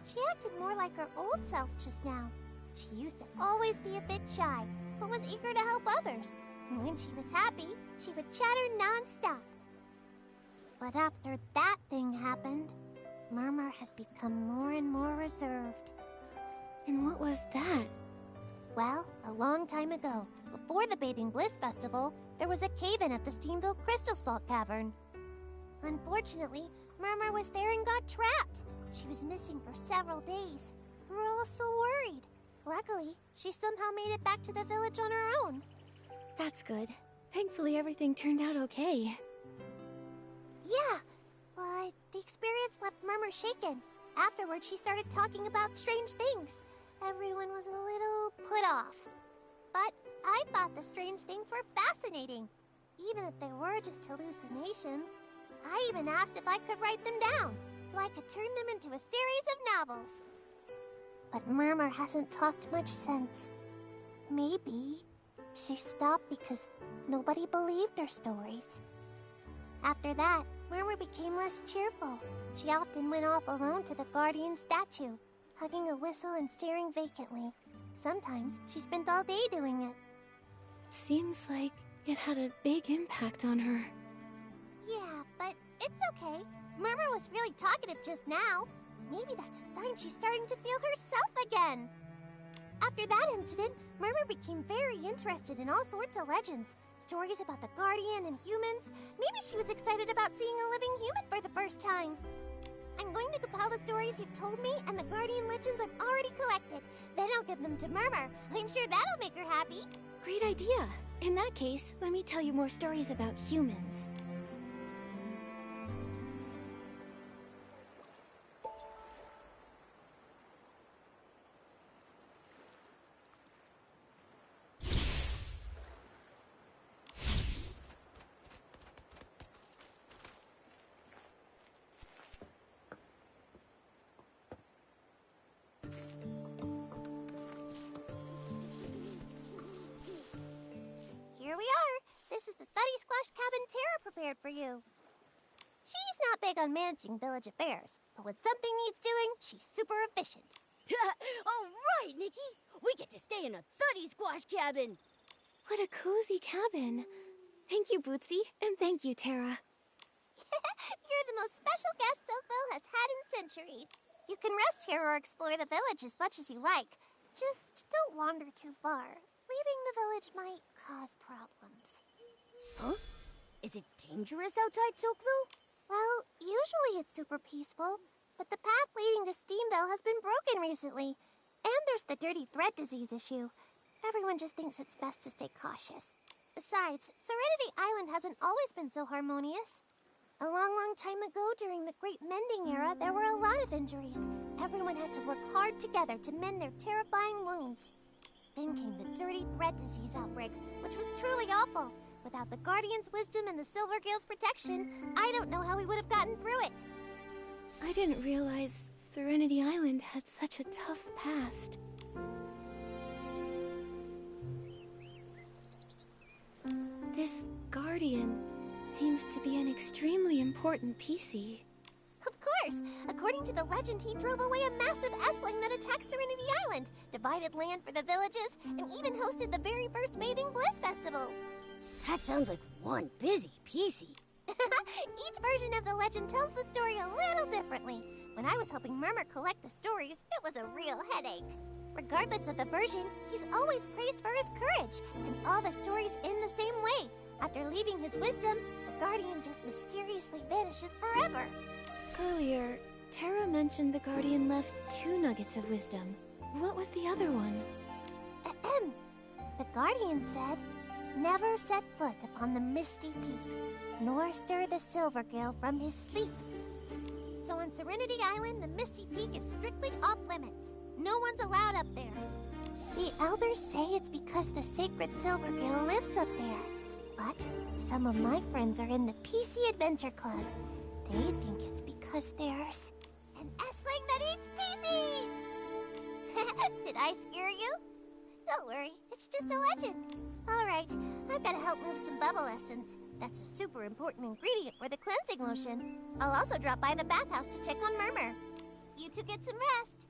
she acted more like her old self just now. She used to always be a bit shy, but was eager to help others. And when she was happy, she would chatter non-stop. But after that thing happened, Murmur has become more and more reserved. And what was that? Well, a long time ago, before the Bathing Bliss Festival, there was a cave-in at the Steamville Crystal Salt Cavern. Unfortunately, Murmur was there and got trapped. She was missing for several days. We were all so worried. Luckily, she somehow made it back to the village on her own. That's good. Thankfully, everything turned out okay. Yeah, but the experience left Murmur shaken. Afterwards, she started talking about strange things. Everyone was a little put off. But I thought the strange things were fascinating, even if they were just hallucinations. I even asked if I could write them down, so I could turn them into a series of novels. But Murmur hasn't talked much since. Maybe she stopped because nobody believed her stories. After that, Murmur became less cheerful. She often went off alone to the Guardian statue, hugging a whistle and staring vacantly. Sometimes she spent all day doing it. Seems like it had a big impact on her. Yeah, but It's okay. Murmur was really talkative just now. Maybe that's a sign she's starting to feel herself again. After that incident, Murmur became very interested in all sorts of legends. Stories about the Guardian and humans. Maybe she was excited about seeing a living human for the first time. I'm going to compile the stories you've told me and the Guardian legends I've already collected. Then I'll give them to Murmur. I'm sure that'll make her happy. Great idea. In that case, let me tell you more stories about humans. Here we are. This is the Thuddy Squash cabin Tara prepared for you. She's not big on managing village affairs, but when something needs doing, she's super efficient. All right, Nikki. We get to stay in a Thuddy Squash cabin. What a cozy cabin. Thank you, Bootsy, and thank you, Tara. You're the most special guest Silkville has had in centuries. You can rest here or explore the village as much as you like. Just don't wander too far. Leaving the village might cause problems. Huh? Is it dangerous outside Silkville? Well, usually it's super peaceful, but the path leading to Steamville has been broken recently. And there's the dirty thread disease issue. Everyone just thinks it's best to stay cautious. Besides, Serenity Island hasn't always been so harmonious. A long time ago, during the Great Mending Era, there were a lot of injuries. Everyone had to work hard together to mend their terrifying wounds. Then came the dirty thread disease outbreak, which was truly awful. Without the Guardian's wisdom and the Silvergale's protection, I don't know how we would have gotten through it. I didn't realize Serenity Island had such a tough past. This Guardian seems to be an extremely important PC. Of course! According to the legend, he drove away a massive S-Ling that attacked Serenity Island, divided land for the villages, and even hosted the very first Maving Bliss Festival. That sounds like one busy PC. Each version of the legend tells the story a little differently. When I was helping Murmur collect the stories, it was a real headache. Regardless of the version, he's always praised for his courage, and all the stories end the same way. After leaving his wisdom, the Guardian just mysteriously vanishes forever. Earlier, Tara mentioned the Guardian left 2 nuggets of wisdom. What was the other one? Ahem. The Guardian said, "Never set foot upon the misty peak, nor stir the Silvergale from his sleep." So on Serenity Island, the Misty Peak is strictly off limits. No one's allowed up there. The elders say it's because the sacred Silvergale lives up there. But some of my friends are in the PC Adventure Club. They think it's because there's an S-Ling that eats PCs! Did I scare you? Don't worry, it's just a legend. Alright, I've got to help move some bubble essence. That's a super important ingredient for the cleansing lotion. I'll also drop by the bathhouse to check on Murmur. You two get some rest.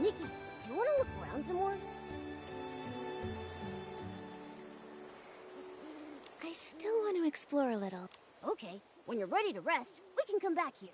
Nikki, do you want to look around some more? I still want to explore a little. Okay, when you're ready to rest, we can come back here.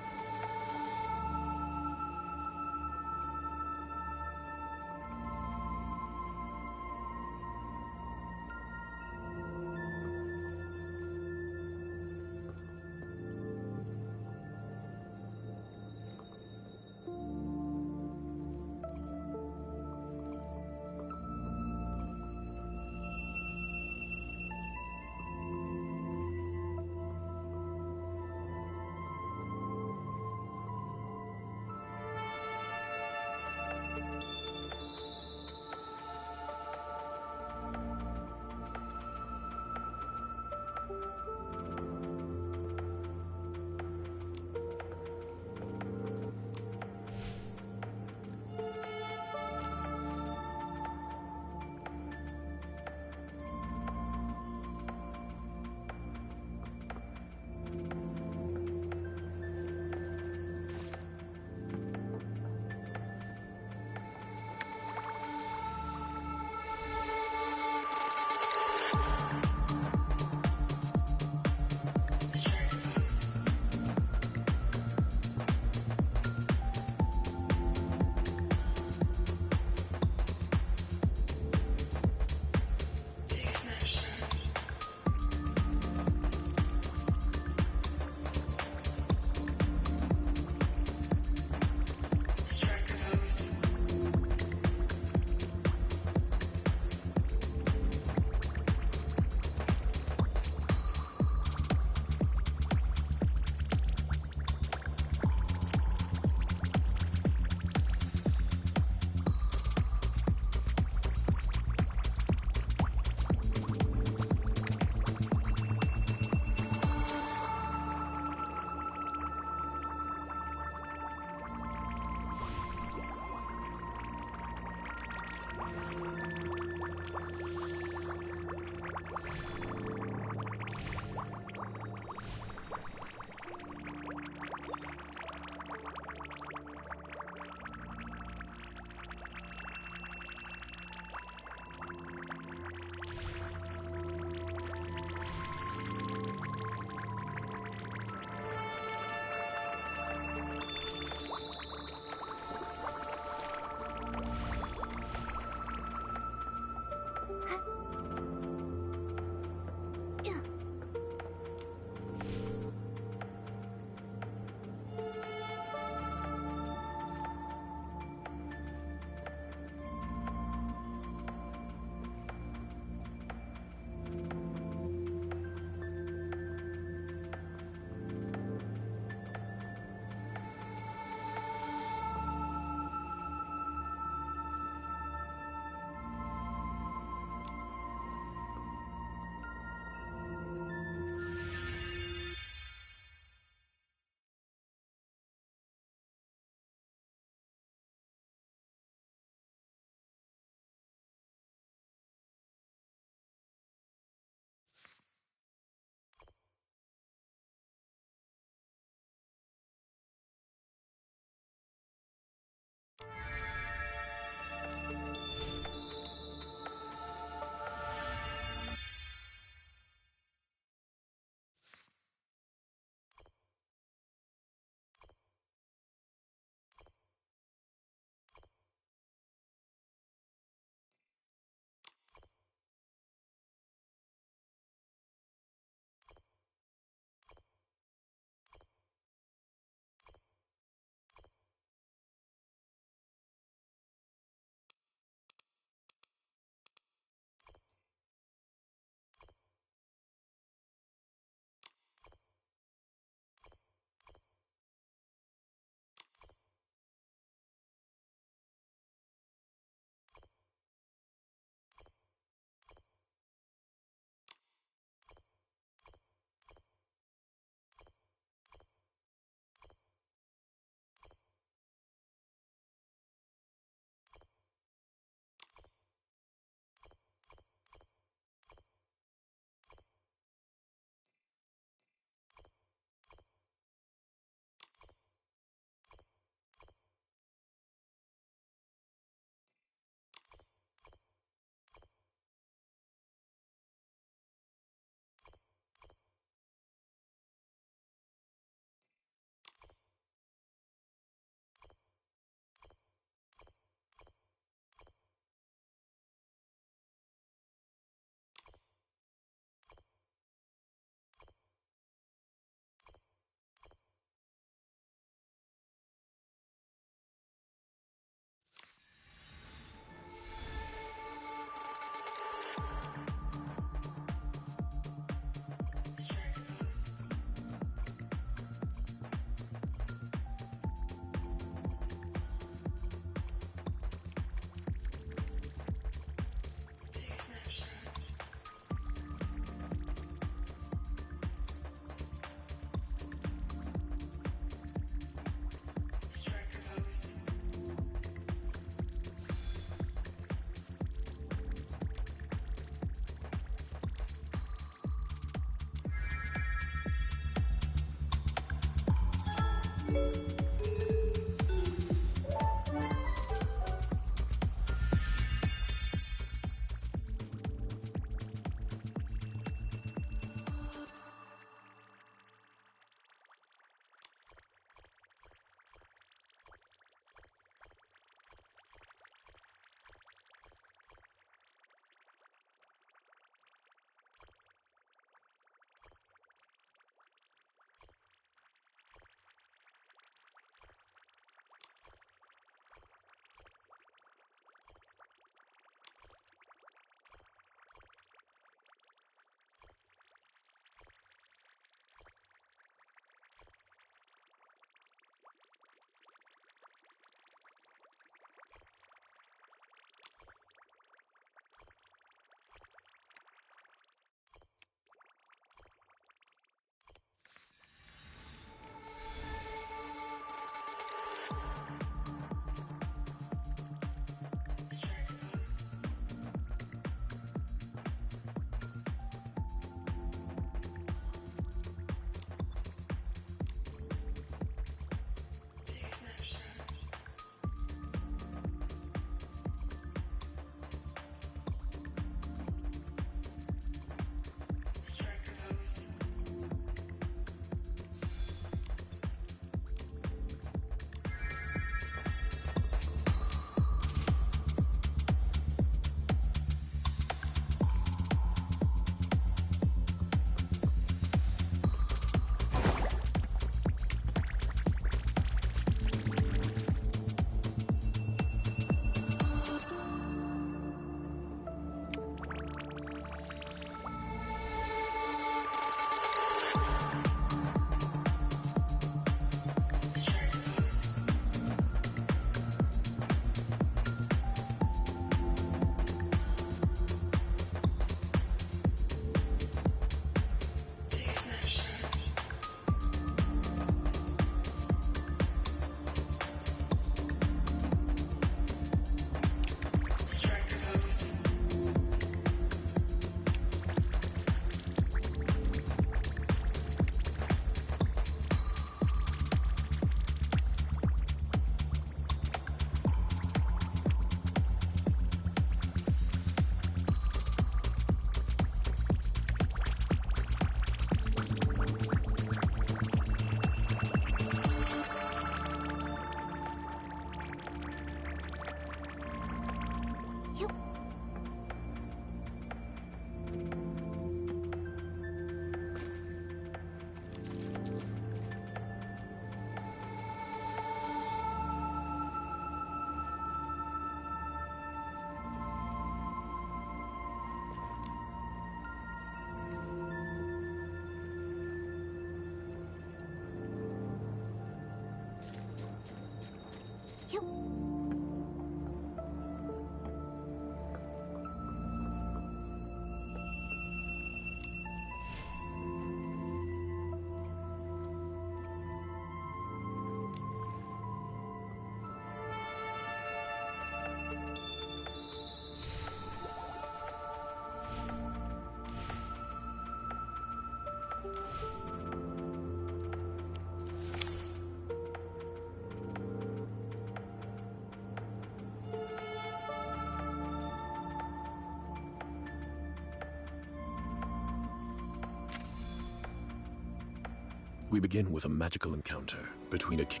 We begin with a magical encounter between a king.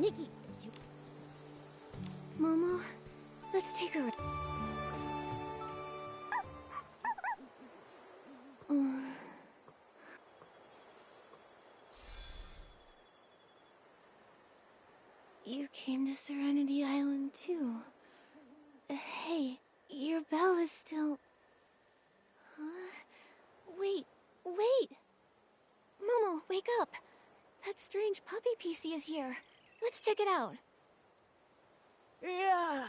Nikki, you... Momo, let's take a... You came to Serenity Island too. Hey, your bell is still... Wait. Momo, wake up. That strange puppy PC is here. Let's check it out. Yeah.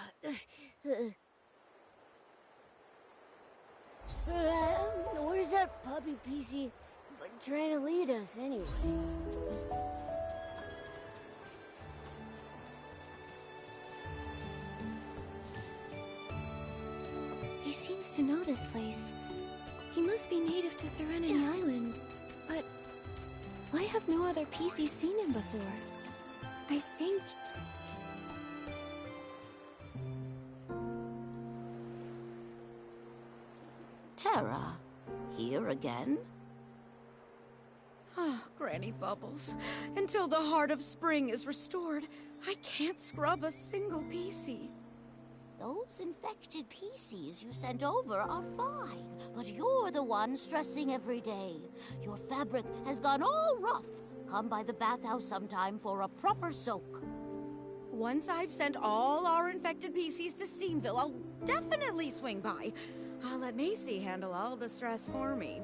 Where's that puppy PC trying to lead us anyway? He seems to know this place. He must be native to Serenity Island. But why have no other PCs seen him before? I think... Terra, here again? Ah, Granny Bubbles. Until the heart of spring is restored, I can't scrub a single PC. Those infected PCs you sent over are fine, but you're the one stressing every day. Your fabric has gone all rough. Come by the bathhouse sometime for a proper soak. Once I've sent all our infected PCs to Steamville, I'll definitely swing by. I'll let Macy handle all the stress for me.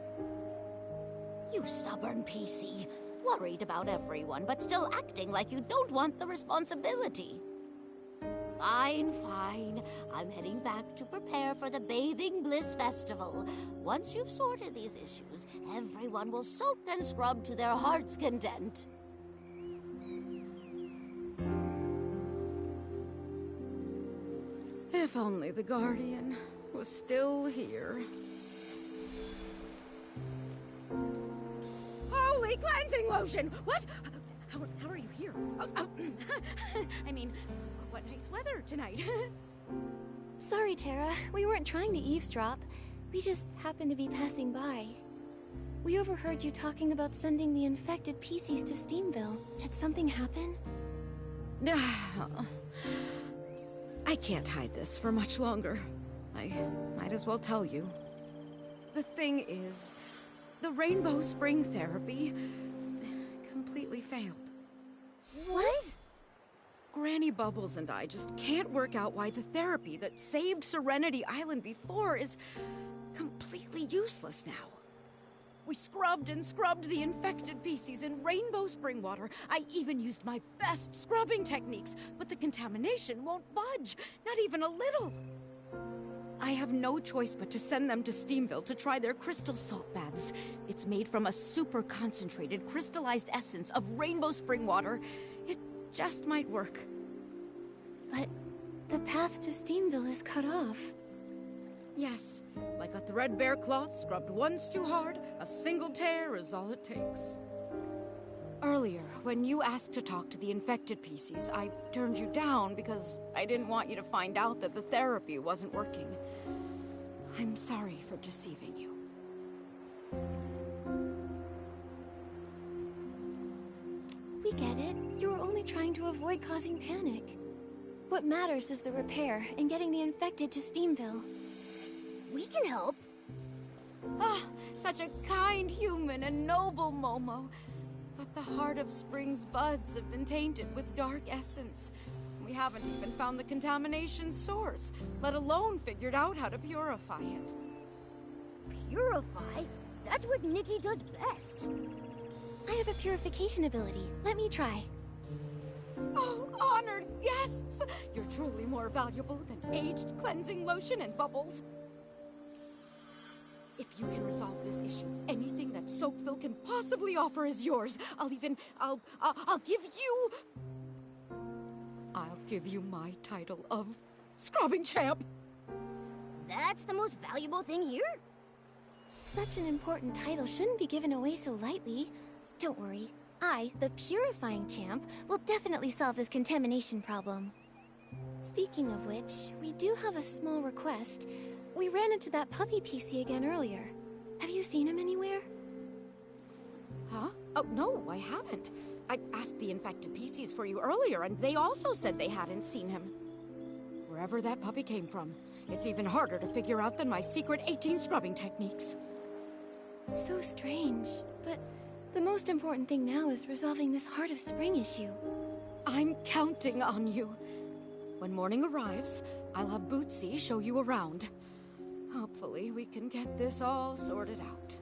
You stubborn PC. Worried about everyone, but still acting like you don't want the responsibility. Fine. I'm heading back to prepare for the Bathing Bliss Festival. Once you've sorted these issues, everyone will soak and scrub to their heart's content. If only the Guardian was still here. Holy cleansing lotion! What? How are you here? I mean, what nice weather tonight. Sorry, Terra. We weren't trying to eavesdrop. We just happened to be passing by. We overheard you talking about sending the infected PCs to Steamville. Did something happen? I can't hide this for much longer. I might as well tell you. The thing is, the Rainbow Spring therapy completely failed. What? Granny Bubbles and I just can't work out why the therapy that saved Serenity Island before is completely useless now. We scrubbed and scrubbed the infected PCs in Rainbow Spring water. I even used my best scrubbing techniques, but the contamination won't budge, not even a little. I have no choice but to send them to Steamville to try their crystal salt baths. It's made from a super concentrated crystallized essence of Rainbow Spring water. It just might work. But the path to Steamville is cut off. Yes, like a threadbare cloth scrubbed once too hard, a single tear is all it takes. Earlier, when you asked to talk to the infected PCs, I turned you down because I didn't want you to find out that the therapy wasn't working. I'm sorry for deceiving you. We get it. You were only trying to avoid causing panic. What matters is the repair and getting the infected to Steamville. We can help. Ah, such a kind human and noble Momo. But the heart of Spring's buds have been tainted with dark essence. We haven't even found the contamination source, let alone figured out how to purify it. Purify? That's what Nikki does best. I have a purification ability. Let me try. Oh, honored guests! You're truly more valuable than aged cleansing lotion and bubbles. If you can resolve this issue, anything that Soakville can possibly offer is yours. I'll give you my title of scrubbing champ. That's the most valuable thing here? Such an important title shouldn't be given away so lightly. Don't worry. I, the purifying champ, will definitely solve this contamination problem. Speaking of which, we do have a small request. We ran into that puppy PC again earlier. Have you seen him anywhere? Huh? Oh, no, I haven't. I asked the infected PCs for you earlier, and they also said they hadn't seen him. Wherever that puppy came from, it's even harder to figure out than my secret 18 scrubbing techniques. So strange, but the most important thing now is resolving this Heart of Spring issue. I'm counting on you. When morning arrives, I'll have Bootsy show you around. Hopefully, we can get this all sorted out.